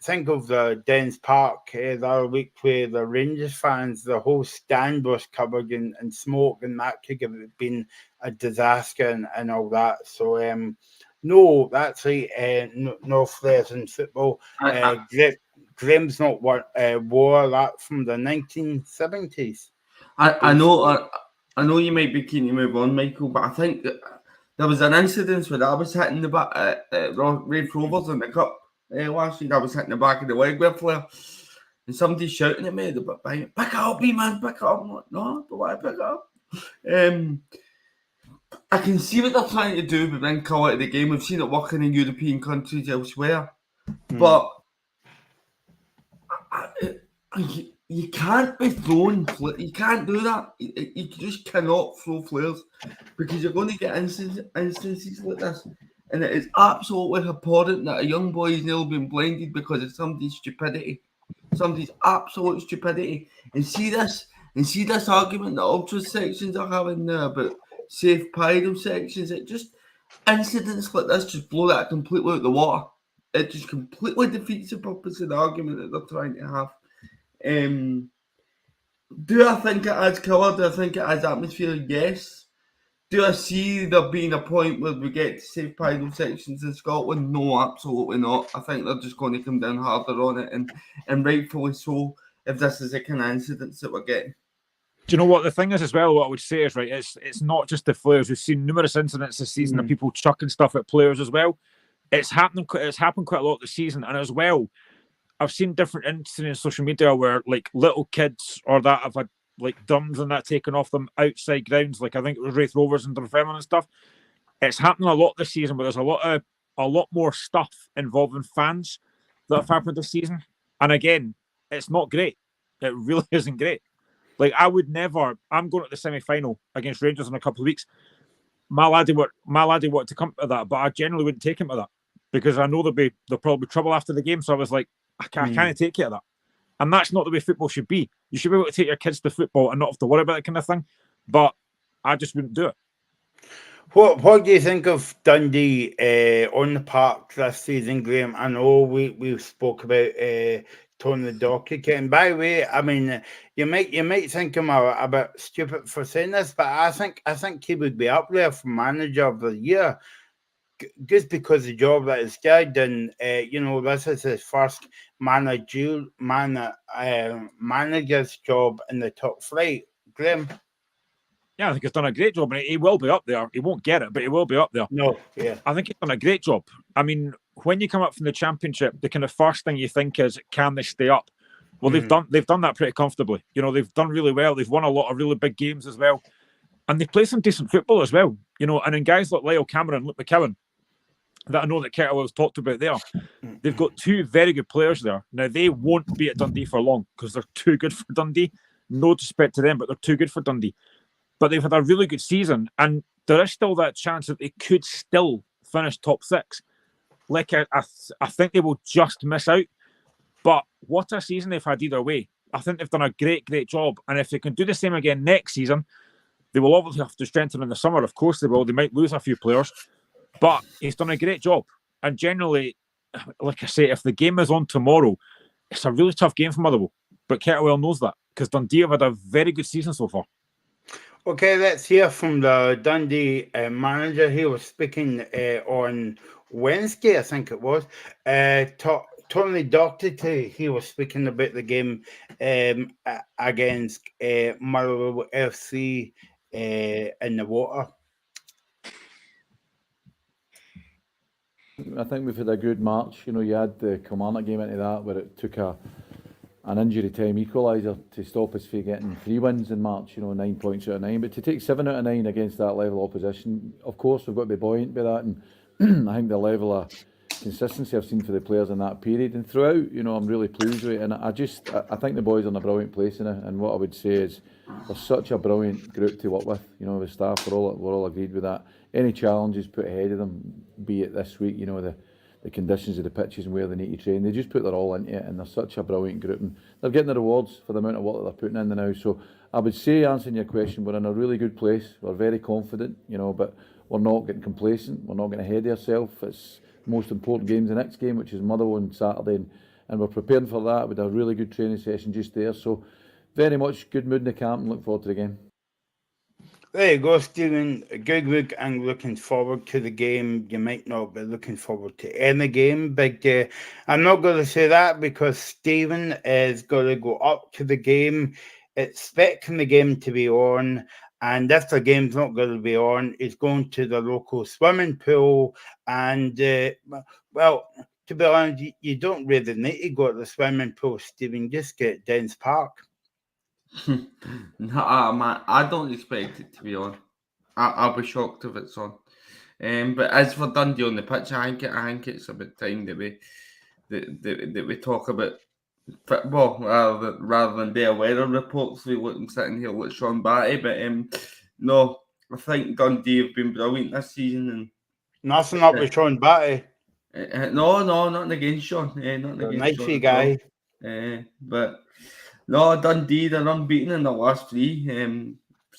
Speaker 2: think of the Dens Park the other week where the Rangers fans, the whole stand was covered in smoke, and that could have been a disaster and all that. So no, that's right. No flares in football. Graham's not wore that from the 1970s.
Speaker 5: I know you might be keen to move on, Michael, but I think that there was an incident where I was hitting the back Red Rovers in the cup last week. I was hitting the back of the leg with a flare, and somebody's shouting at me, "Pick it up, man, pick it up." I'm like, no, don't want to pick it up. I can see what they're trying to do to bring colour to the game. We've seen it working in European countries elsewhere, but you can't be throwing. You can't do that. You just cannot throw flares because you're going to get instances like this. And it is absolutely abhorrent that a young boy is nearly been blinded because of somebody's stupidity, somebody's absolute stupidity. And see this argument that ultra sections are having now about safe pyro sections. It just incidents like this just blow that completely out the water. It just completely defeats the purpose of the argument that they're trying to have. Do I think it adds colour? Do I think it adds atmosphere? Yes. Do I see there being a point where we get to safe pyro sections in Scotland? No, absolutely not. I think they're just going to come down harder on it, and rightfully so, if this is the kind of incidents that we're getting.
Speaker 1: Do you know what the thing is as well? What I would say is, right, it's not just the players. We've seen numerous incidents this season of people chucking stuff at players as well. It's happened quite a lot this season, and as well, I've seen different incidents on social media where like little kids or that have had like drums and that taken off them outside grounds. Like I think it was Wraith Rovers and Dunfermline and stuff. It's happening a lot this season, but there's a lot more stuff involving fans that have happened this season. And again, it's not great. It really isn't great. Like I'm going to the semi-final against Rangers in a couple of weeks. My laddie wanted to come to that, but I generally wouldn't take him to that because I know there'll probably be trouble after the game. So I was like, I can't take you to that. And that's not the way football should be. You should be able to take your kids to football and not have to worry about that kind of thing. But I just wouldn't do it.
Speaker 2: What do you think of Dundee on the park this season, Graham? I know we spoke about Tony Dockett. And by the way, I mean you might think I'm a bit stupid for saying this, but I think he would be up there for manager of the year. Just because the job that he's done, and this is his first manager's job in the top flight. Graham?
Speaker 1: Yeah, I think he's done a great job, and he will be up there. He won't get it, but he will be up there.
Speaker 2: No, yeah.
Speaker 1: I think he's done a great job. I mean, when you come up from the Championship, the kind of first thing you think is, can they stay up? Well, they've done that pretty comfortably. They've done really well. They've won a lot of really big games as well. And they play some decent football as well. And in guys like Lyle Cameron, Luke McKeown, that I know that Kettlewell's talked about there, they've got two very good players there. Now, they won't be at Dundee for long because they're too good for Dundee. No disrespect to them, but they're too good for Dundee. But they've had a really good season, and there is still that chance that they could still finish top six. Like, I think they will just miss out. But what a season they've had either way. I think they've done a great, great job. And if they can do the same again next season, they will obviously have to strengthen in the summer. Of course they will. They might lose a few players. But he's done a great job. And generally, like I say, if the game is on tomorrow, it's a really tough game for Motherwell. But Kettlewell knows that because Dundee have had a very good season so far.
Speaker 2: Okay, let's hear from the Dundee manager. He was speaking on Wednesday, I think it was. Tony Dockett, he was speaking about the game against Motherwell FC in the water.
Speaker 12: I think we've had a good March. You had the Kilmarnock game into that where it took an injury time equaliser to stop us from getting 3 wins in March, 9 points out of 9. But to take 7 out of 9 against that level of opposition, of course, we've got to be buoyant by that. And I think the level of consistency I've seen for the players in that period and throughout, I'm really pleased with it. And I think the boys are in a brilliant place in it. And what I would say is they're such a brilliant group to work with. The staff, we're all agreed with that. Any challenges put ahead of them, be it this week, the conditions of the pitches and where they need to train, they just put their all into it, and they're such a brilliant group, and they're getting the rewards for the amount of work that they're putting in now. So I would say, answering your question, we're in a really good place. We're very confident, but we're not getting complacent. We're not getting ahead of ourselves. It's the most important game, the next game, which is Motherwell on Saturday, and we're preparing for that with a really good training session just there. So very much good mood in the camp and look forward to the game.
Speaker 2: There you go, Stephen. A good look and looking forward to the game. You might not be looking forward to any game, but I'm not going to say that because Stephen is going to go up to the game, expecting the game to be on. And if the game's not going to be on, he's going to the local swimming pool. And, well, to be honest, you don't really need to go to the swimming pool, Stephen. Just get Dens Park.
Speaker 5: Nah, man, I don't expect it to be on. I'll be shocked if it's on. But as for Dundee on the pitch, I think it's about time that we talk about Well, rather than their weather reports, we look sitting here with Sean Batty, but no, I think Dundee have been brilliant this season. And
Speaker 2: nothing up with Sean Batty.
Speaker 5: No, nothing against Sean. Nothing against Sean
Speaker 2: Nicey
Speaker 5: at all.
Speaker 2: guy.
Speaker 5: But no, Dundee, they're unbeaten in the last three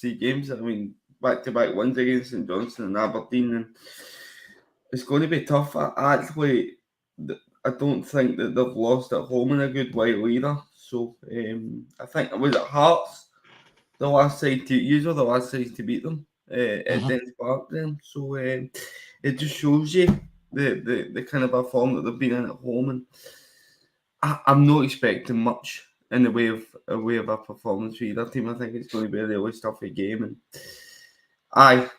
Speaker 5: games. I mean, back-to-back wins against St Johnstone and Aberdeen, and it's going to be tough. I don't think that they've lost at home in a good while either. So I think it was at Hearts the last side to use or the last side to beat them at Dens Park then. So it just shows you the kind of a form that they've been in at home, and I'm not expecting much in the way of a performance for either team. I think it's going to be a really stuffy game, and I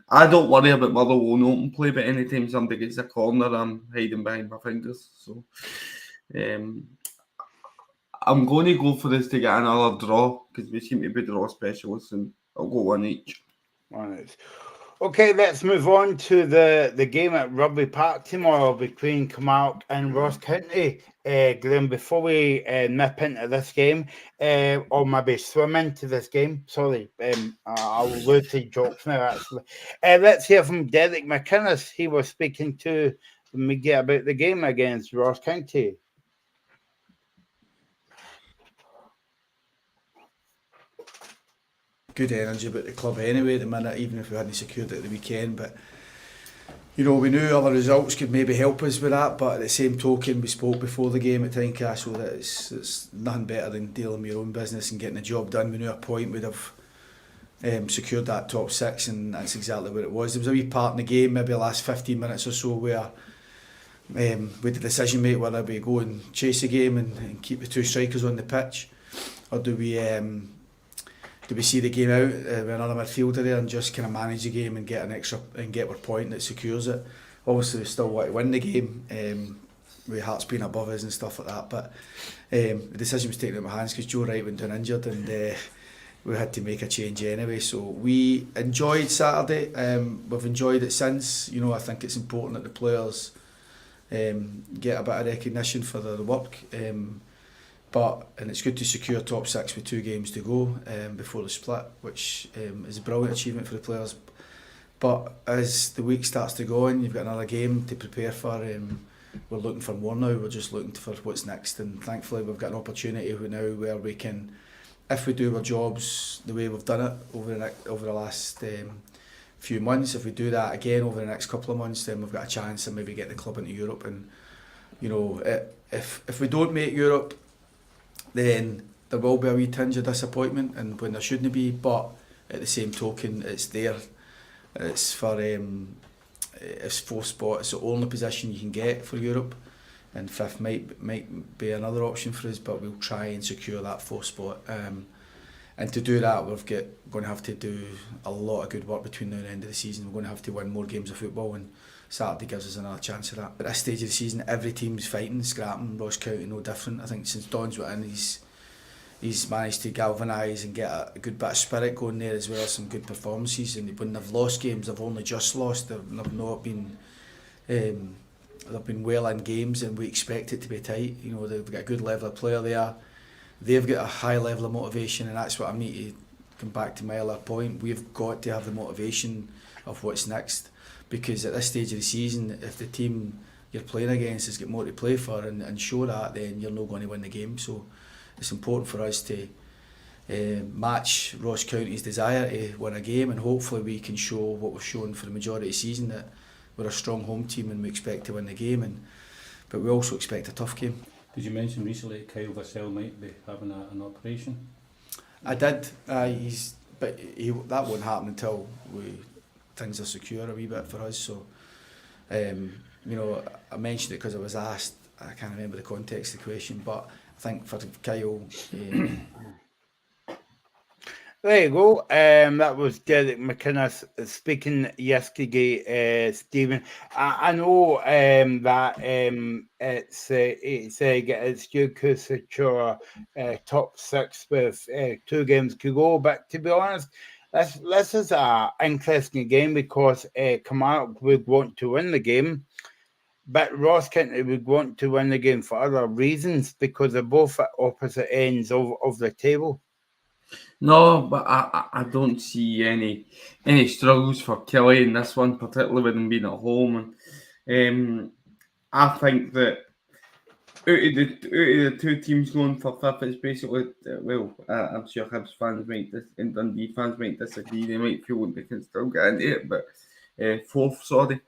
Speaker 5: don't worry about Motherwell in open play, but anytime somebody gets a corner, I'm hiding behind my fingers. So I'm going to go for this to get another draw because we seem to be draw specialists, and I'll go one each.
Speaker 2: Okay, let's move on to the game at Rugby Park tomorrow between Kilmarnock and Ross County. Glenn, before we nip into this game, or maybe swim into this game, sorry, I'll lose the jokes now, actually. Let's hear from Derek McInnes. He was speaking to the media about the game against Ross County.
Speaker 13: Good energy about the club anyway at the minute, even if we hadn't secured it at the weekend. But you know, we knew other results could maybe help us with that, but at the same token, we spoke before the game at Tynecastle that it's nothing better than dealing with your own business and getting the job done. We knew a point we'd have secured that top six, and that's exactly what it was. There was a wee part in the game, maybe the last 15 minutes or so, where with the decision made whether we go and chase the game and keep the two strikers on the pitch, or do we see the game out with another midfielder there and just kind of manage the game and get an extra and get our point that secures it. Obviously we still want to win the game with Hearts being above us and stuff like that, but the decision was taken out of my hands because Joe Wright went down injured, and we had to make a change anyway. So we enjoyed Saturday. We've enjoyed it since. You know, I think it's important that the players get a bit of recognition for their work. And it's good to secure top six with 2 games to go before the split, which is a brilliant achievement for the players. But as the week starts to go on, you've got another game to prepare for. We're looking for more now. We're just looking for what's next, and thankfully we've got an opportunity now where we can, if we do our jobs the way we've done it over the last few months, if we do that again over the next couple of months, then we've got a chance to maybe get the club into Europe. And you know, if we don't make Europe, then there will be a wee tinge of disappointment, and when there shouldn't be. But at the same token, it's there. It's for it's 4th spot. It's the only position you can get for Europe, and 5th might be another option for us. But we'll try and secure that 4th spot. And to do that, going to have to do a lot of good work between now and the end of the season. We're going to have to win more games of football, and Saturday gives us another chance of that. At this stage of the season, every team's fighting, scrapping. Ross County no different. I think since Don's went in, he's managed to galvanise and get a good bit of spirit going there, as well as some good performances. And when they've lost games, they've only just lost. They've not been they've been well in games, and we expect it to be tight. You know, they've got a good level of player there. They've got a high level of motivation, and that's what I need to come back to my earlier point. We've got to have the motivation of what's next. Because at this stage of the season, if the team you're playing against has got more to play for and show that, then you're not going to win the game. So it's important for us to match Ross County's desire to win a game, and hopefully we can show what we've shown for the majority of the season, that we're a strong home team and we expect to win the game. But we also expect a tough game.
Speaker 14: Did you mention recently that Kyle Vassell might be having an operation?
Speaker 13: I did. That won't happen until things are secure a wee bit for us. So, you know, I mentioned it because I was asked. I can't remember the context of the question, but I think for Kyle.
Speaker 2: There you go. That was Derek McInnes speaking yesterday, Stephen. I know that it's due to secure top 6 with 2 games to go, but to be honest, this is an interesting game because Kilmarnock would want to win the game. but Ross County would want to win the game for other reasons because they're both at opposite ends of the table.
Speaker 5: No, but I don't see any struggles for Kelly in this one, particularly with them being at home. And I think that out of the two teams going for fifth, it's basically, I'm sure Hibs fans and Dundee fans might disagree. They might feel like they can still get into it, but fourth, sorry.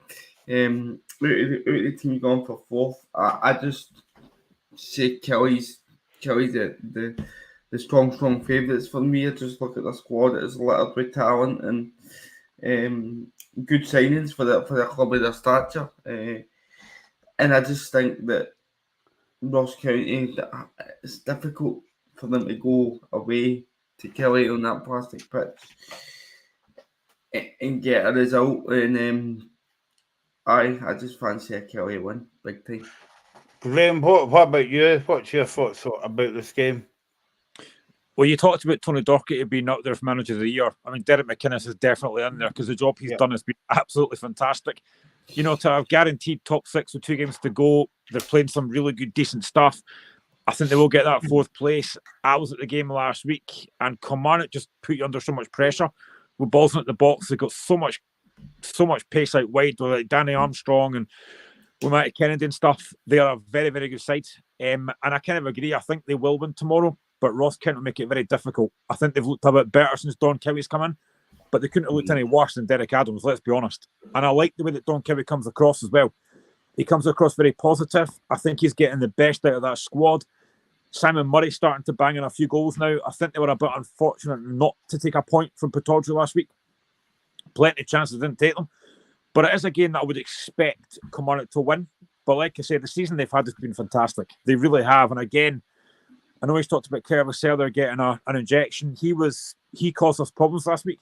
Speaker 5: Out of the teams going for fourth, I just say Kelly's the strong favourites for me. I just look at the squad; it's littered with talent and good signings for the club of their stature. And I just think that Ross County, it's difficult for them to go away to Kelly on that plastic pitch and get a result. And I just fancy a Kelly win, big time.
Speaker 2: Graham, what about you? What's your thoughts about this game?
Speaker 1: Well, you talked about Tony Docherty being up there for Manager of the Year. I mean, Derek McInnes is definitely in there because the job he's done has been absolutely fantastic. You know, to have guaranteed top 6 with 2 games to go, they're playing some really good, decent stuff. I think they will get that 4th place. I was at the game last week, and Kilmarnock just put you under so much pressure with balls in at the box. They've got so much pace out wide with like Danny Armstrong and with Matty Kennedy and stuff. They are a very, very good side. And I kind of agree. I think they will win tomorrow, but Ross Kent will make it very difficult. I think they've looked a bit better since Don Cowy's come in, but they couldn't have looked any worse than Derek Adams, let's be honest. And I like the way that Don Cowy comes across as well. He comes across very positive. I think he's getting the best out of that squad. Simon Murray starting to bang in a few goals now. I think they were a bit unfortunate not to take a point from Pittodrie last week. Plenty of chances, didn't take them. But it is a game that I would expect Kilmarnock to win. But like I said, the season they've had has been fantastic. They really have. And again, I know he's talked about Kerr Vassell getting an injection. He caused us problems last week,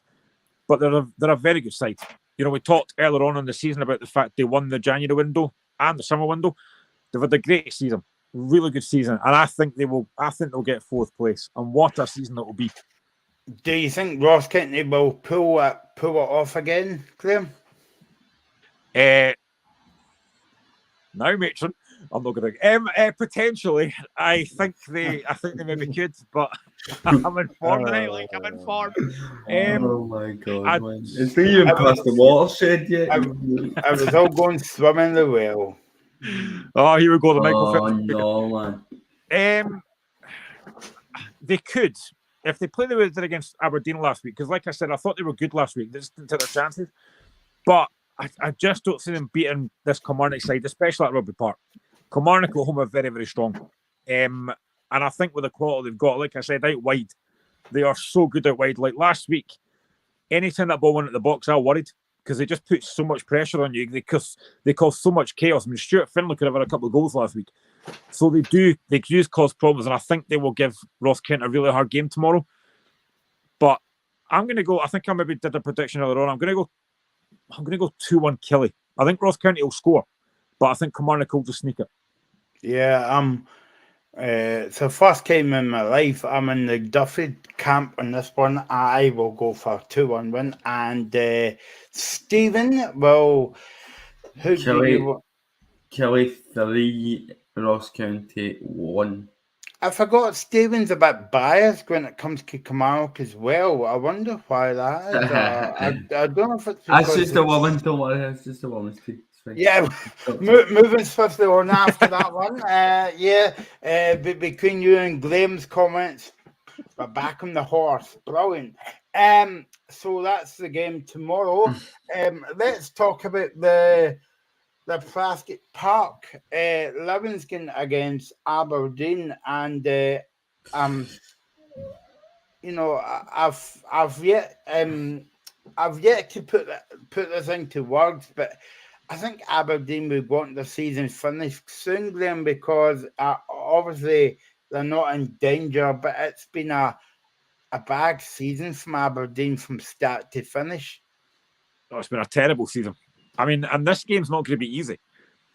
Speaker 1: but they're a very good side. You know, we talked earlier on in the season about the fact they won the January window and the summer window. They've had a great season, really good season, and I think they'll get 4th place. And what a season it will be!
Speaker 2: Do you think Ross County will pull it off again, Graham?
Speaker 1: Now, matron, I'm not going to. Potentially, I think they maybe could, but I'm informed tonight. Like I'm informed.
Speaker 5: Oh my God! It's not even past the watershed yet.
Speaker 2: I was all going swimming the well.
Speaker 1: Oh, here we go. The Michael
Speaker 5: Phelps.
Speaker 1: No, man. They could if they play the way they did against Aberdeen last week. Because, like I said, I thought they were good last week. They just didn't take their chances, but I just don't see them beating this Kilmarnock side, especially at Rugby Park. Kilmarnock at home are very, very strong. And I think with the quality they've got, like I said, out wide, they are so good out wide. Like last week, anytime that ball went at the box, I worried because they just put so much pressure on you. They cause so much chaos. I mean, Stuart Finlay could have had a couple of goals last week. So they do cause problems, and I think they will give Ross Kent a really hard game tomorrow. But I'm going to go, I think I maybe did a prediction earlier on. I'm going to go 2-1 Kelly. I think Ross County will score, but I think Kilmarnock will just sneak it.
Speaker 2: Yeah, it's the first game in my life. I'm in the Duffy camp on this one. I will go for a 2-1 win. And Stephen, well, who do you want?
Speaker 5: Kelly 3, Ross County 1.
Speaker 2: I forgot Stephen's a bit biased when it comes to Kilmarnock as well. I wonder why that is. I don't know if it's because
Speaker 5: that's just a woman, don't worry. It's just a woman's tea.
Speaker 2: Yeah, moving swiftly on after that one. Between you and Graham's comments, we're back on the horse. Brilliant. So that's the game tomorrow. Let's talk about the Plastic Park, Livingston against Aberdeen, and you know, I've yet to put this into words, but I think Aberdeen would want the season finished soon, Graham, because obviously they're not in danger, but it's been a bad season from Aberdeen from start to finish.
Speaker 1: Oh, it's been a terrible season. I mean, and this game's not going to be easy.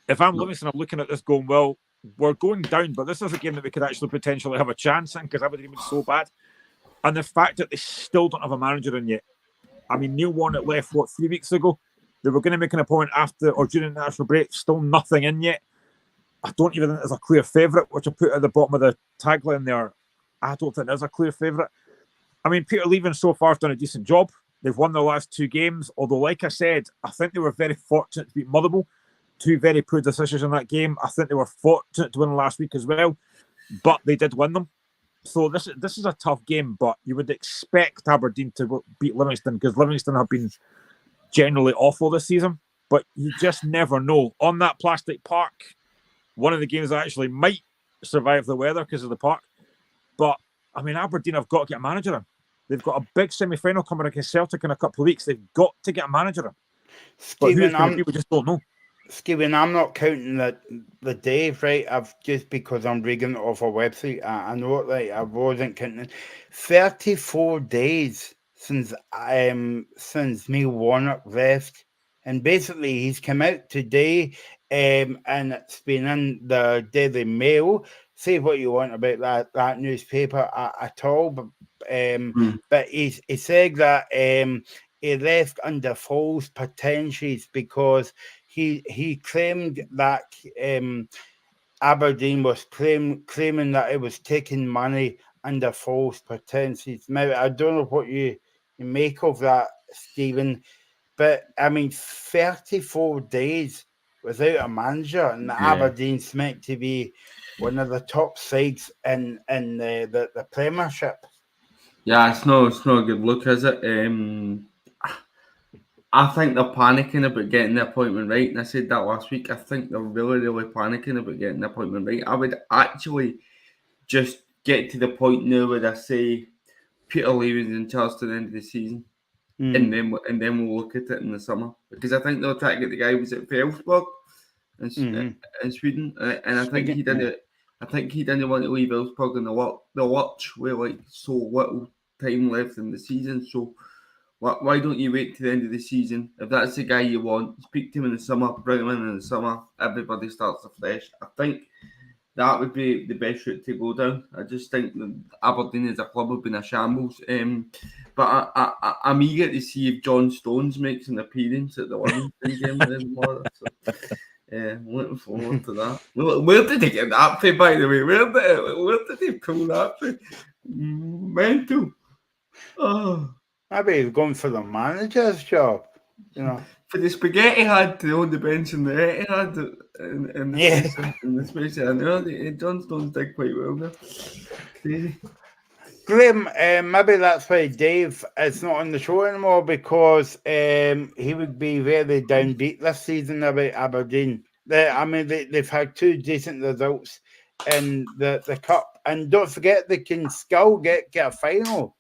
Speaker 1: If I'm Livingston, I'm looking at this going, well, we're going down, but this is a game that we could actually potentially have a chance in because Aberdeen been so bad. And the fact that they still don't have a manager in yet. I mean, Neil Warnock left, 3 weeks ago? They were going to make an appointment after or during the national break. Still nothing in yet. I don't even think there's a clear favourite, which I put at the bottom of the tagline there. I don't think there's a clear favourite. I mean, Peter Leaving so far has done a decent job. They've won their last 2 games. Although, like I said, I think they were very fortunate to beat Motherwell. 2 very poor decisions in that game. I think they were fortunate to win last week as well, but they did win them. So this is a tough game, but you would expect Aberdeen to beat Livingston because Livingston have been generally awful this season. But you just never know. On that plastic park, one of the games that actually might survive the weather because of the park. But, I mean, Aberdeen have got to get a manager in. They've got a big semi-final coming against Celtic in a couple of weeks. They've got to get a manager in. But who it's going to be, we just don't know.
Speaker 2: Stephen, I'm not counting the days, right? I've just because I'm reading it off a website. I know it, right? I wasn't counting. 34 days since Neil Warnock left, and basically he's come out today, and it's been in the Daily Mail. Say what you want about that newspaper at all, but he said that he left under false pretenses because he claimed that Aberdeen was claiming that it was taking money under false pretenses. Now, I don't know what you make of that, Stephen, but I mean, 34 days without a manager, and Aberdeen's meant to be one of the top sides in the Premiership.
Speaker 5: Yeah, it's not a good look, is it? I think they're panicking about getting the appointment right, and I said that last week. I think they're really, really panicking about getting the appointment right. I would actually just get to the point now where I say Peter Leaving's in charge to the end of the season, and then we'll look at it in the summer, because I think they'll try to get the guy who was at Elfsborg in Sweden, and I think he didn't. I think he didn't want to leave Elfsborg in the lurch with like so little time left in the season. So why don't you wait to the end of the season? If that's the guy you want, speak to him in the summer, bring him in the summer, everybody starts afresh. I think that would be the best route to go down. I just think that Aberdeen as a club have been a shambles. But I'm eager to see if John Stones makes an appearance at the Livingston game tomorrow. So, I'm looking forward to that. Where did they get that from, by the way? Where did they pull that from? Mental. Oh.
Speaker 2: Maybe he's going for the manager's job, you know.
Speaker 5: For the spaghetti had to on the bench and the Etihad in the space. I know John Stones did quite well there. Crazy.
Speaker 2: Graham, maybe that's why Dave is not on the show anymore, because he would be very downbeat this season about Aberdeen. They've had 2 decent results in the cup, and don't forget they can still get a final.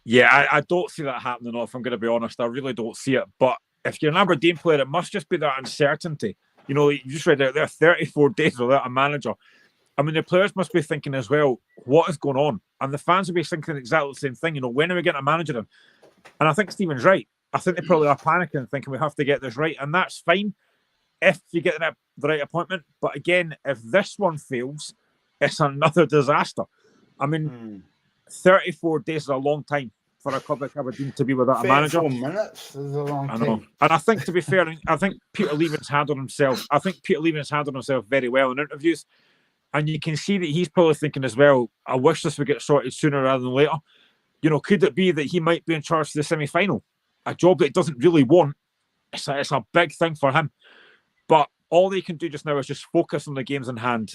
Speaker 1: Yeah, I don't see that happening, if I'm going to be honest. I really don't see it. But if you're an Aberdeen player, it must just be that uncertainty. You know, you just read out there 34 days without a manager. I mean, the players must be thinking as well, what is going on? And the fans will be thinking exactly the same thing. You know, when are we getting a manager in? And I think Stephen's right. I think they probably are panicking, thinking we have to get this right. And that's fine if you get the right appointment. But again, if this one fails, it's another disaster. I mean, 34 days is a long time for a club like Aberdeen to be without a manager.
Speaker 2: 4 minutes is a long time.
Speaker 1: I know. And I think, to be fair, I think Peter Leaving's handled himself. I think Peter Leaving's handled himself very well in interviews. And you can see that he's probably thinking as well, I wish this would get sorted sooner rather than later. You know, could it be that he might be in charge of the semi-final? A job that he doesn't really want. It's a big thing for him. But all they can do just now is just focus on the games in hand.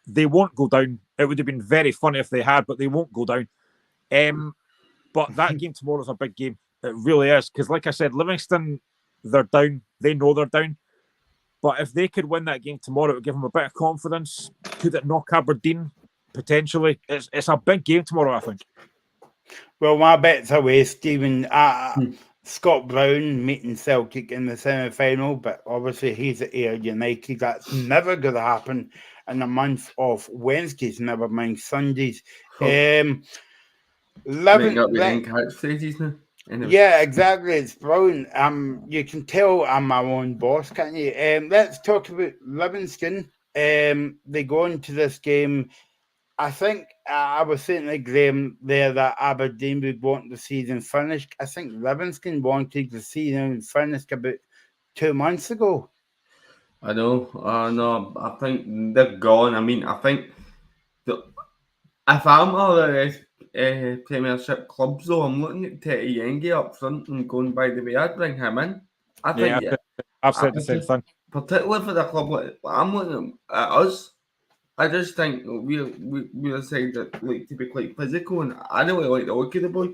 Speaker 1: They won't go down. It would have been very funny if they had, but they won't go down. But that game tomorrow is a big game. It really is. Because like I said, Livingston, they're down. They know they're down. But if they could win that game tomorrow, it would give them a bit of confidence. Could it knock Aberdeen? Potentially. It's a big game tomorrow, I think.
Speaker 2: Well, my bet's away, Stephen. Scott Brown meeting Celtic in the semi-final, but obviously he's at Ayr United. That's never going to happen in a month of Wednesdays, never mind Sundays. Yeah, exactly. It's brilliant. You can tell I'm my own boss, can't you? Let's talk about Livingston. They go into this game I think I was saying to Graham there that Aberdeen would want the season finished. I think Livingston wanted the season finished about 2 months ago.
Speaker 5: I know. No, I think they're gone. I mean, I think if I'm all the Premiership clubs, though, I'm looking at Teddy Yengi up front and going, by the way, I'd bring him in. I think,
Speaker 1: I've said the same thing.
Speaker 5: Particularly for the club, I'm looking at us. I just think we're a side that like to be quite physical, and I really like the look of the boy.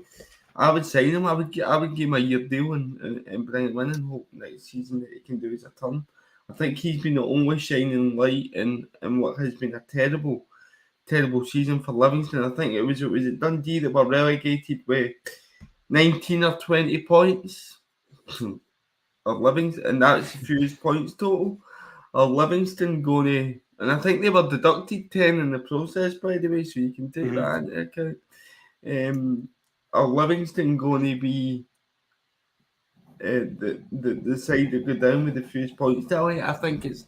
Speaker 5: I would sign him. I would give him a year deal and bring him in and hope next season that he can do his turn. I think he's been the only shining light in what has been a terrible season for Livingston. I think it was Dundee that were relegated with 19 or 20 points. Or Livingston, and that's fewest points total. Or Livingston going to, and I think they were deducted 10 in the process, by the way, so you can take that into account. Or Livingston going to be the side that go down with the fewest points tally. I think it's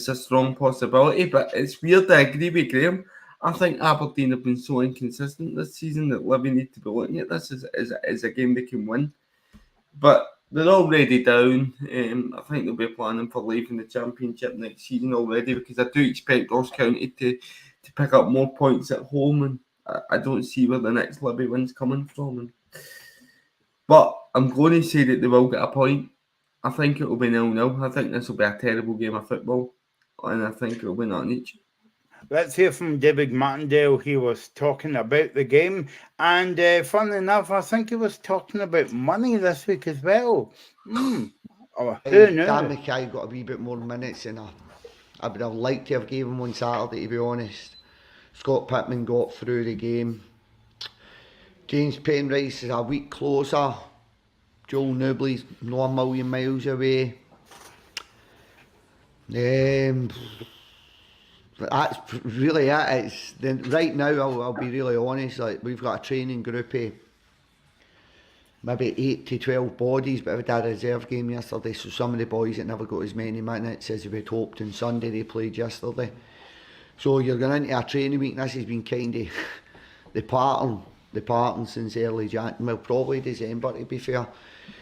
Speaker 5: a strong possibility, but it's weird. I agree with Graham. I think Aberdeen have been so inconsistent this season that Livy need to be looking at this as a game they can win. But they're already down. I think they'll be planning for leaving the Championship next season already, because I do expect Ross County to pick up more points at home, and I don't see where the next Livy win's coming from. But I'm going to say that they will get a point. I think it will be 0-0. I think this will be a terrible game of football, and I think it will be nothing each.
Speaker 2: Let's hear from David Martindale. He was talking about the game, and funnily enough, I think he was talking about money this week as well. Who knew?
Speaker 15: Dan Mackay got a wee bit more minutes than I would have liked to have gave him on Saturday, to be honest. Scott Pittman got through the game. James Penrice is a week closer. Joel Newbley's not a million miles away. That's really it. Right now, I'll be really honest. Like, we've got a training group of maybe 8 to 12 bodies, but we had a reserve game yesterday, so some of the boys that never got as many minutes as we'd hoped on Sunday, they played yesterday. So you're going into a training week, and this has been kind of the pattern since early January, well, probably December, to be fair.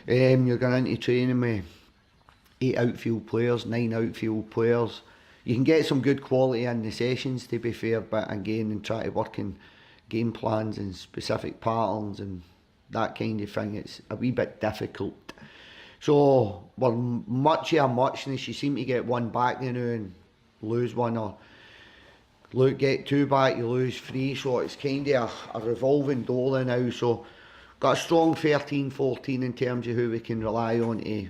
Speaker 15: You're going into training with 8 outfield players, 9 outfield players. You can get some good quality in the sessions, to be fair, but again, and try to work in game plans and specific patterns and that kind of thing, it's a wee bit difficult. So we're much of a muchness. You seem to get one back, you know, and lose one, or get 2 back, you lose 3. So it's kind of a revolving door now. So got a strong 13-14 in terms of who we can rely on to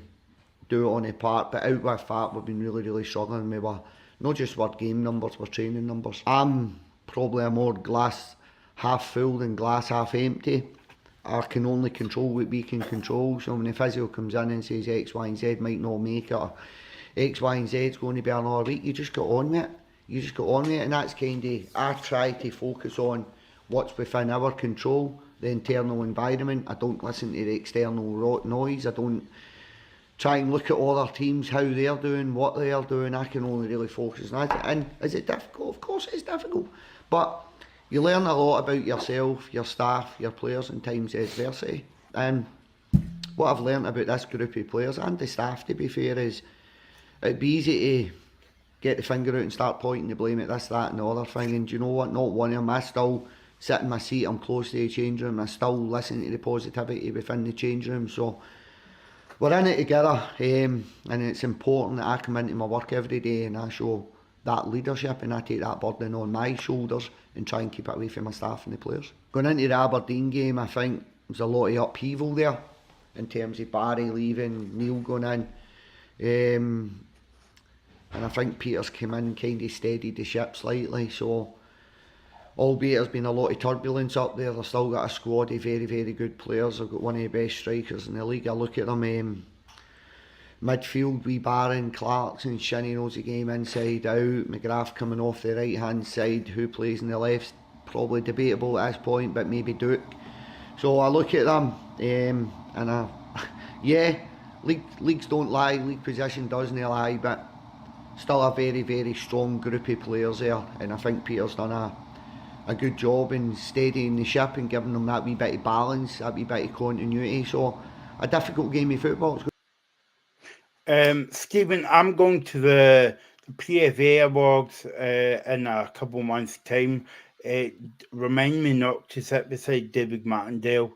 Speaker 15: do it on the park, but out with that, we've been really struggling with not just our game numbers, our training numbers. I'm probably a more glass half full than glass half empty. I can only control what we can control. So when the physio comes in and says X, Y and Z might not make it, or X, Y and Z is going to be another week, you just get on with it. And that's kind of, I try to focus on what's within our control, the internal environment. I don't listen to the external noise. I don't try and look at other teams, how they're doing, what they're doing. I can only really focus on that. And is it difficult? Of course it's difficult. But you learn a lot about yourself, your staff, your players, and times adversity. And what I've learned about this group of players and the staff, to be fair, is it'd be easy to get the finger out and start pointing the blame at this, that and the other thing. And do you know what? Not one of them. I still sit in my seat, I'm close to the change room, I still listen to the positivity within the change room. So we're in it together, and it's important that I come into my work every day and I show that leadership, and I take that burden on my shoulders and try and keep it away from my staff and the players. Going into the Aberdeen game, I think there's a lot of upheaval there in terms of Barry leaving, Neil going in, and I think Peter's come in and kind of steadied the ship slightly. So albeit there's been a lot of turbulence up there, they've still got a squad of very good players. They've got one of the best strikers in the league. I look at them, midfield, wee Barron, Clarkson, Shinnie knows the game inside out. McGrath coming off the right hand side, who plays in the left, probably debatable at this point, but maybe Duke. So I look at them, and leagues don't lie, league position doesn't lie, but still a very strong group of players there, and I think Peter's done a a good job in steadying the ship and giving them that wee bit of balance, that wee bit of continuity. So a difficult game of football.
Speaker 2: Stephen, I'm going to the PFA Awards in a couple of months' time. Remind me not to sit beside David Martindale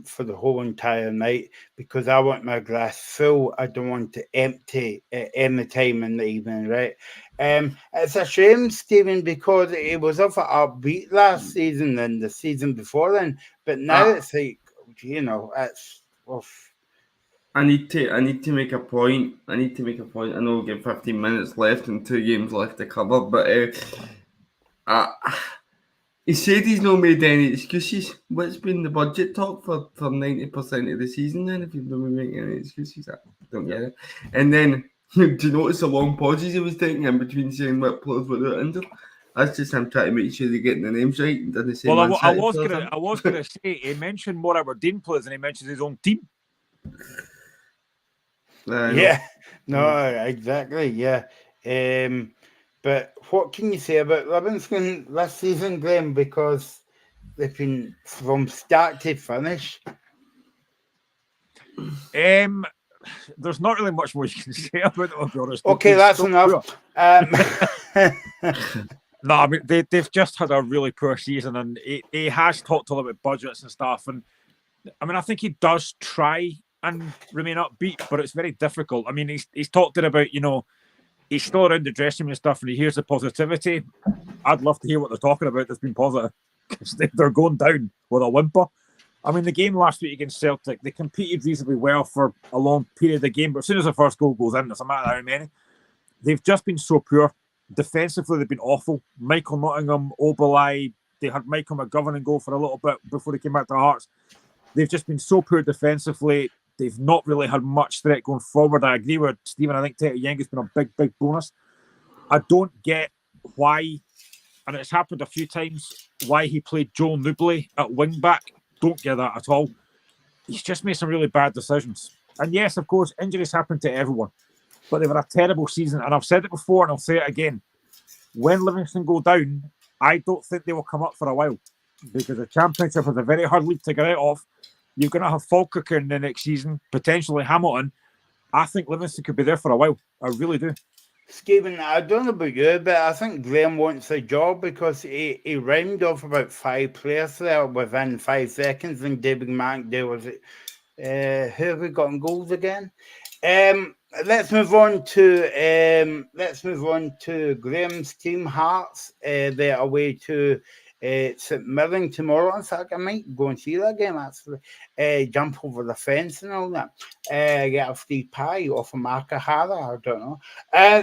Speaker 2: for the whole entire night, because I want my glass full. I don't want to empty any time in the evening, right? It's a shame, Stephen, because it was off an upbeat last season and the season before then, but now it's like, it's off.
Speaker 5: I need to make a point. I know we've got 15 minutes left and 2 games left to cover, but he said he's not made any excuses. What's been the budget talk for 90% of the season then, if you've not been making any excuses? I don't get it. And then, do you notice the long pauses he was taking in between saying what players were injured? That's just him trying to make sure they're getting the names right and doesn't say
Speaker 1: Well, I was gonna say he mentioned more Aberdeen players and he mentioned his own team.
Speaker 2: Exactly, yeah. But what can you say about Livingston this season, Graham? Because they've been from start to finish.
Speaker 1: There's not really much more you can say about it, to be honest.
Speaker 2: Okay, that's enough.
Speaker 1: No, I mean they've just had a really poor season, and he has talked a lot about budgets and stuff. And I mean, I think he does try and remain upbeat, but it's very difficult. I mean, he's talked about, he's still around the dressing room and stuff, and he hears the positivity. I'd love to hear what they're talking about that's been positive, because they're going down with a whimper. I mean, the game last week against Celtic, they competed reasonably well for a long period of the game, but as soon as the first goal goes in, it's a matter of how many. They've just been so poor. Defensively, they've been awful. Michael Nottingham, Oberlai, they had Michael McGovern in goal for a little bit before they came back to Hearts. They've just been so poor defensively. They've not really had much threat going forward. I agree with Stephen. I think Tete Yang has been a big, big bonus. I don't get why, and it's happened a few times, why he played Joel Nubley at wing back. Don't get that at all. He's just made some really bad decisions. And yes, of course, injuries happen to everyone, but they've had a terrible season. And I've said it before and I'll say it again. When Livingston go down, I don't think they will come up for a while, because the Championship is a very hard league to get out of. You're going to have Falkirk in the next season, potentially Hamilton. I think Livingston could be there for a while. I really do.
Speaker 2: Stephen, I don't know about you, but I think Graham wants a job, because he rounded off about 5 players there within 5 seconds, and David Martindale was it. Who have we got in goals again? Let's move on to Graham's team, Hearts. They're away to St Mirren tomorrow. In fact, I might go and see that game, actually. Jump over the fence and all that. Get a free pie off of Mark O'Hara, I don't know.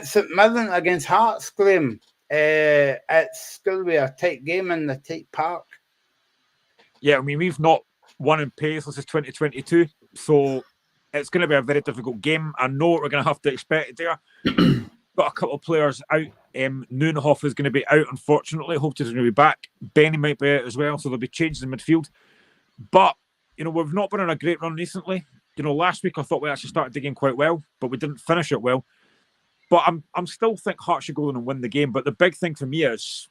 Speaker 2: St Mirren against Hearts, Graham. It's going to be a tight game in the tight park.
Speaker 1: Yeah, I mean, we've not won in pace since 2022, so it's going to be a very difficult game. I know what we're going to have to expect there. Got a couple of players out. Nuenhoff is going to be out, unfortunately. Hope he's going to be back. Benny might be out as well, so there'll be changes in midfield. But, we've not been on a great run recently. Last week I thought we actually started the game quite well, but we didn't finish it well. But I'm still think Hearts should go in and win the game. But the big thing for me is,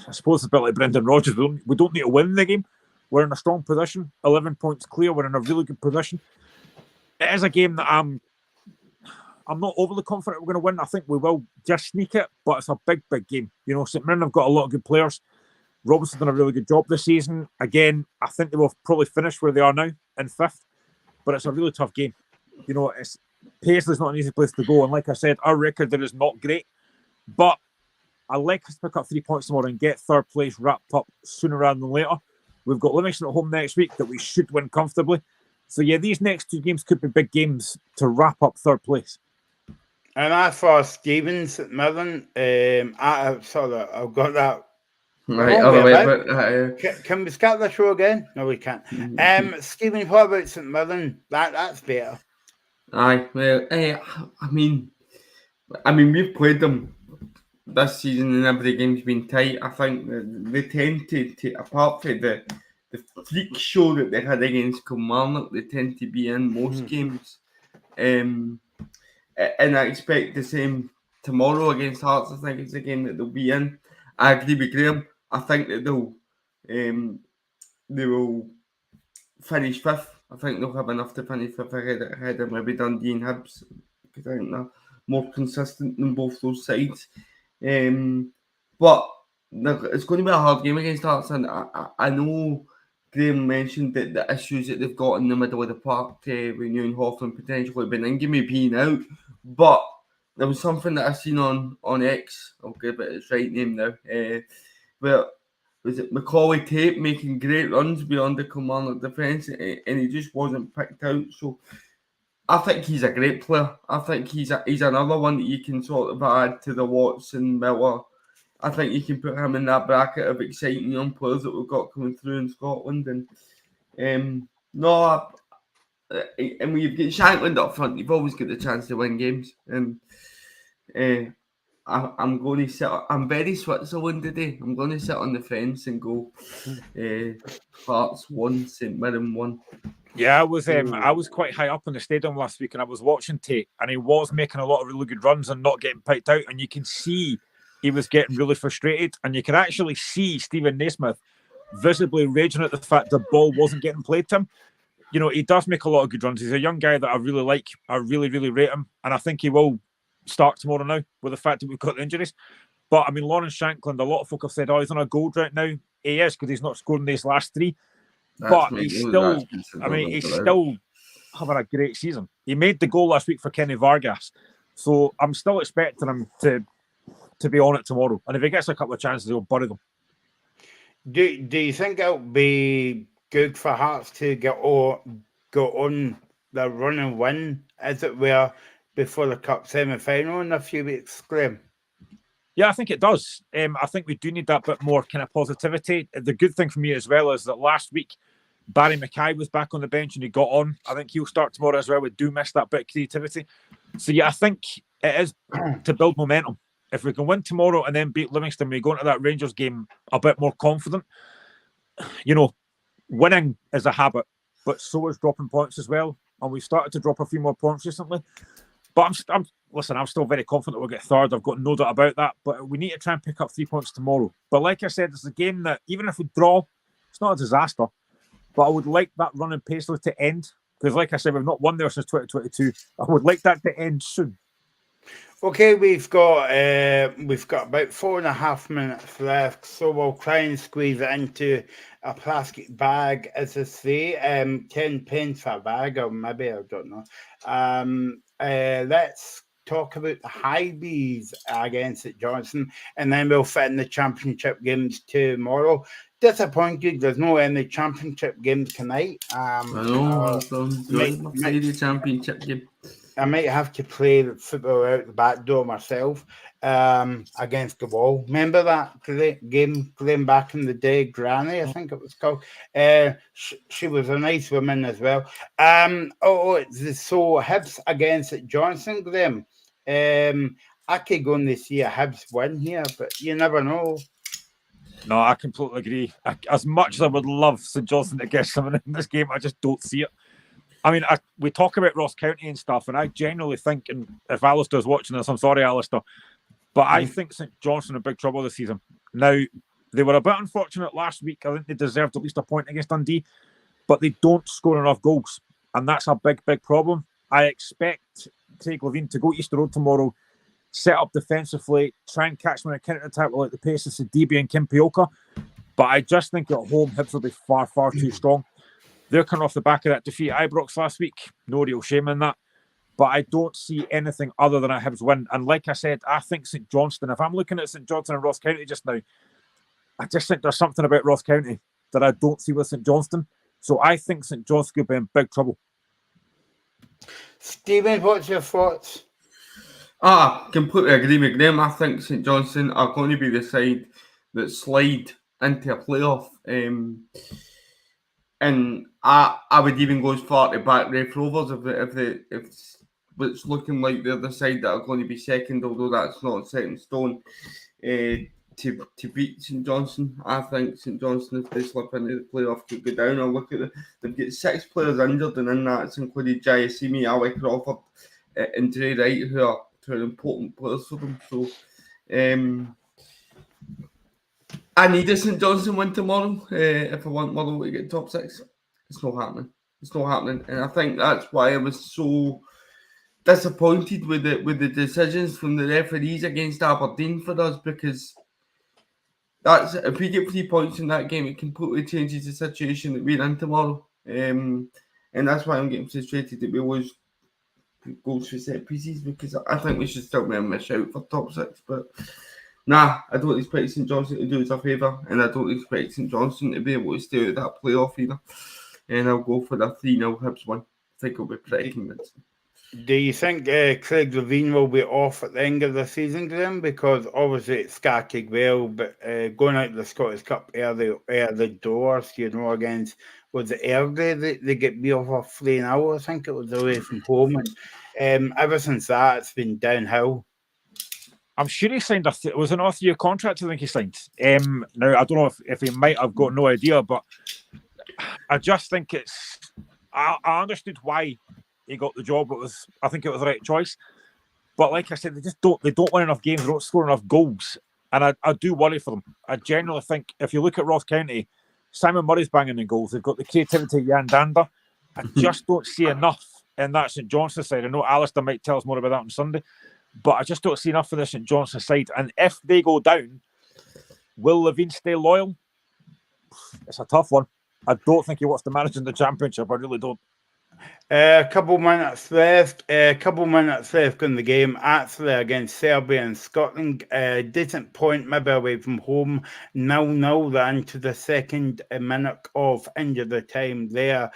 Speaker 1: I suppose it's a bit like Brendan Rodgers. We don't need to win the game. We're in a strong position. 11 points clear. We're in a really good position. It is a game that I'm not overly confident we're going to win. I think we will just sneak it, but it's a big, big game. St Mirren have got a lot of good players. Robinson's done a really good job this season. Again, I think they will probably finish where they are now, in 5th. But it's a really tough game. Paisley's not an easy place to go. And like I said, our record there is not great. But I like us to pick up 3 points tomorrow and get 3rd place wrapped up sooner rather than later. We've got Livingston at home next week that we should win comfortably. So, yeah, these next 2 games could be big games to wrap up 3rd place.
Speaker 2: And as for Stevens at Mirren, I've got that. Right, can we start the show again? No, we can't. Stephen, what about St Mirren? That's better.
Speaker 5: Aye, well, I mean, we've played them this season and every game's been tight. I think they tend to apart from the freak show that they had against Kilmarnock, they tend to be in most games. And I expect the same tomorrow against Hearts. I think it's a game that they'll be in. I agree with Graham. I think that they will finish fifth. I think they'll have enough to finish fifth ahead of maybe Dundee and Hibs, because I think they're more consistent than both those sides. But it's going to be a hard game against Hearts, and I know Graham mentioned that the issues that they've got in the middle of the park with New and Hawthorne potentially Beningame being out, but there was something that I seen on X, I'll give it its right name now, where was it Macaulay Tate making great runs beyond the Kilmarnock defence, and he just wasn't picked out. So I think he's a great player. I think he's another one that you can sort of add to the Watson, Miller. I think you can put him in that bracket of exciting young players that we've got coming through in Scotland. And and when you've got Shankland up front, you've always got the chance to win games. And I'm going to sit. I'm very Switzerland today. I'm going to sit on the fence and go Hearts 1, St Mirren 1.
Speaker 1: Yeah, I was quite high up in the stadium last week, and I was watching Tate, and he was making a lot of really good runs and not getting picked out, and you can see he was getting really frustrated, and you can actually see Stephen Naismith visibly raging at the fact the ball wasn't getting played to him. You know, he does make a lot of good runs. He's a young guy that I really like. I really, really rate him, and I think he will start tomorrow now with the fact that we've got the injuries. But I mean, Lawrence Shankland, a lot of folk have said, oh, he's on a gold right now. He is, because he's not scoring these last three. But he's still having a great season. He made the goal last week for Kenny Vargas. So I'm still expecting him to be on it tomorrow. And if he gets a couple of chances, he'll bury them.
Speaker 2: Do you think it'll be good for Hearts to go on the run and win, as it were, before the Cup semi-final in a few weeks, Graham?
Speaker 1: Yeah, I think it does. I think we do need that bit more kind of positivity. The good thing for me as well is that last week, Barry Mackay was back on the bench and he got on. I think he'll start tomorrow as well. We do miss that bit of creativity. So, yeah, I think it is to build momentum. If we can win tomorrow and then beat Livingston, we go into that Rangers game a bit more confident. You know, winning is a habit, but so is dropping points as well. And we've started to drop a few more points recently. But I'm still very confident we'll get third. I've got no doubt about that. But we need to try and pick up 3 points tomorrow. But like I said, it's a game that even if we draw, it's not a disaster. But I would like that run in Paisley to end. Because like I said, we've not won there since 2022. I would like that to end soon.
Speaker 2: Okay, we've got about 4.5 minutes left, so we'll try and squeeze it into a plastic bag, as I say, 10 pence for a bag, or maybe, I don't know. Let's talk about the Highbees against St Johnstone, and then we'll fit in the championship games tomorrow. Disappointed there's no any championship games tonight.
Speaker 5: I know, the championship game.
Speaker 2: I might have to play the football out the back door myself against the wall. Remember that game playing back in the day, Granny, I think it was called. She was a nice woman as well. So Hibs against Johnson, Graham. I could go and see a Hibs win here, but you never know.
Speaker 1: No, I completely agree. As much as I would love St Johnstone to get something in this game, I just don't see it. I mean, we talk about Ross County and stuff, and I genuinely think, and if Alistair's watching this, I'm sorry, Alistair, but I think St Johnstone are in big trouble this season. Now, they were a bit unfortunate last week. I think they deserved at least a point against Dundee, but they don't score enough goals, and that's a big, big problem. I expect Craig Levein to go Easter Road tomorrow, set up defensively, try and catch them in a counter-attack with like the pace of Sidibe and Kimpioka, but I just think at home, Hibs will be far, far too strong. They're coming off the back of that defeat at Ibrox last week. No real shame in that. But I don't see anything other than a Hibs win. And like I said, I think St Johnstone, if I'm looking at St Johnstone and Ross County just now, I just think there's something about Ross County that I don't see with St Johnstone. So I think St Johnstone could be in big trouble.
Speaker 2: Stephen, what's your thoughts?
Speaker 5: Completely agree with Graham. I think St Johnstone are going to be the side that slide into a playoff. And I would even go as far to back Raith Rovers if it's looking like they're the side that are going to be second, although that's not set in stone, to beat St Johnstone. I think St Johnstone, if they slip into the playoff, could go down. I look at they've got 6 players injured, and in that's included Jayasimi, Ali Crawford, and Dre Wright, who are important players for them. So I need a St Johnstone win tomorrow if I want Motherwell to get top 6. It's not happening. It's not happening, and I think that's why I was so disappointed with the decisions from the referees against Aberdeen for us, because that's if we get 3 points in that game, it completely changes the situation that we're in tomorrow. And that's why I'm getting frustrated that we lose goals for set pieces, because I think we should still be a miss out for top 6. But nah, I don't expect St Johnstone to do us a favour, and I don't expect St Johnstone to be able to stay out of that playoff either. And I'll go for the 3-0 Hibs win. I think it'll be pretty convincing.
Speaker 2: Do you think Craig Levein will be off at the end of the season, Graham? Because obviously it's Scattig well, but going out to the Scottish Cup early doors, against, was it early they get me off a 3-0? I think it was away from home, and ever since that it's been downhill.
Speaker 1: I'm sure he signed it was an off-year contract. I think he signed. Now I don't know if he might have got no idea, but I just think I understood why he got the job. I think it was the right choice. But like I said, they don't win enough games, they don't score enough goals. And I do worry for them. I genuinely think if you look at Ross County, Simon Murray's banging in goals. They've got the creativity of Jan Dander. I just don't see enough in that St Johnstone side. I know Alistair might tell us more about that on Sunday, but I just don't see enough for the St Johnstone side. And if they go down, will Levein stay loyal? It's a tough one. I don't think he wants to manage in the Championship. I really don't.
Speaker 2: A couple minutes left in the game, actually, against Serbia and Scotland. Decent point, maybe away from home. 0-0 then to the second minute of injury time there.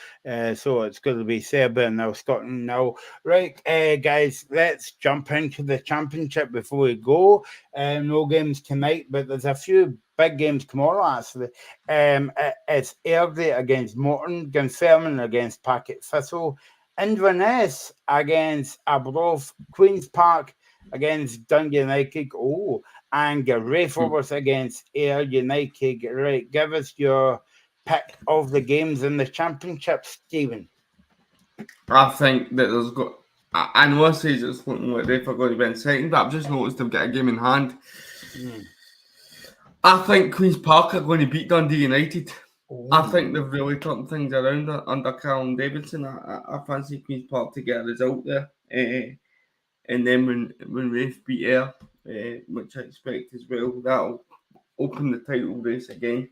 Speaker 2: So it's going to be Serbia now, Scotland now. Right, guys, let's jump into the Championship before we go. No games tonight, but there's a few big games tomorrow, actually. It's Airdrie against Morton, Gunferman against Packet Thistle, Inverness against Arbroath, Queen's Park against Dundee United, and Raith Rovers against Ayr United. Right, give us your pick of the games in the Championship, Stephen.
Speaker 5: I think that there's got. I know I say it's looking like Raith are going to be in second, but I've just noticed they've got a game in hand. I think Queen's Park are going to beat Dundee United. I think they've really turned things around under Callum Davidson. I fancy Queen's Park to get a result there. And then when Raith beat Ayr, which I expect as well, that'll open the title race again.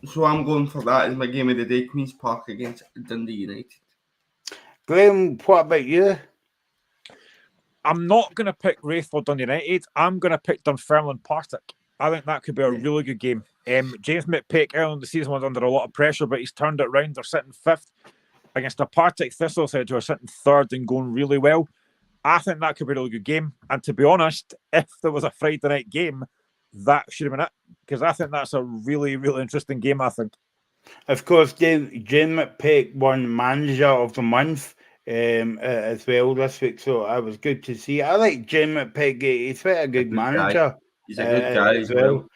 Speaker 5: So I'm going for that as my game of the day, Queen's Park against Dundee United.
Speaker 2: Graham, what about you?
Speaker 1: I'm not going to pick Raith or Dundee United. I'm going to pick Dunfermline Partick. I think that could be a really good game. James McPake early in the season was under a lot of pressure, but he's turned it around. They're sitting 5th against a Partick Thistle side who are sitting 3rd and going really well. I think that could be a really good game. And to be honest, if there was a Friday night game, that should have been it. Because I think that's a really, really interesting game, I think.
Speaker 2: Of course, James McPake won Manager of the Month as well this week, so I was good to see. I like Jim McPake. He's quite a good manager.
Speaker 5: He's a good guy
Speaker 2: as well.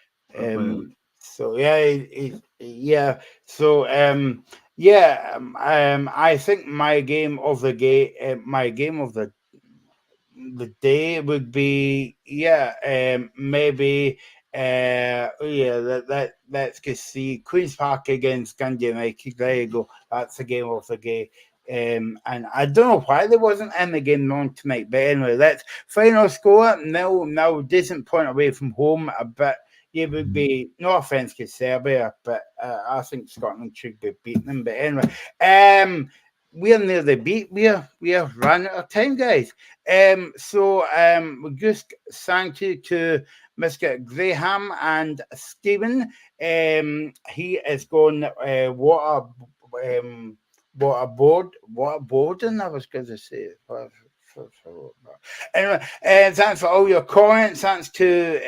Speaker 2: So I think my game of the day would be maybe let's just see Queen's Park against Dundee United. There you go. That's the game of the day. And I don't know why there wasn't in the game on tonight, but anyway, that's final score. Now decent point away from home, but it would be no offense to Serbia, but I think Scotland should be beating them. But anyway, we're near the beat. We are running out of time, guys. So we just thank you to Mr. Graham and Stephen. He is going what a boarding, I was going to say. Anyway, thanks for all your comments. Thanks to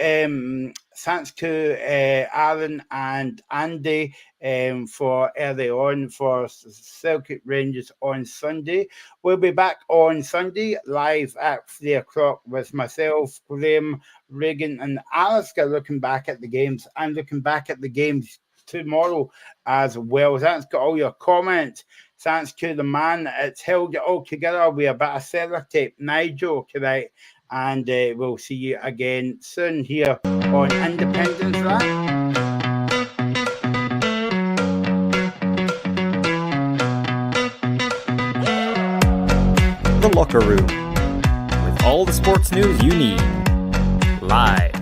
Speaker 2: Aaron and Andy for early on for Celtic Rangers on Sunday. We'll be back on Sunday live at 3 o'clock with myself, Graham, Regan, and Alistair looking back at the games and looking back at the games tomorrow as well. Thanks for all your comments. Thanks to the man that's held it all together with a bit of sellotape, Nigel, correct? And we'll see you again soon here on Independence Rant.
Speaker 16: The Locker Room, with all the sports news you need, live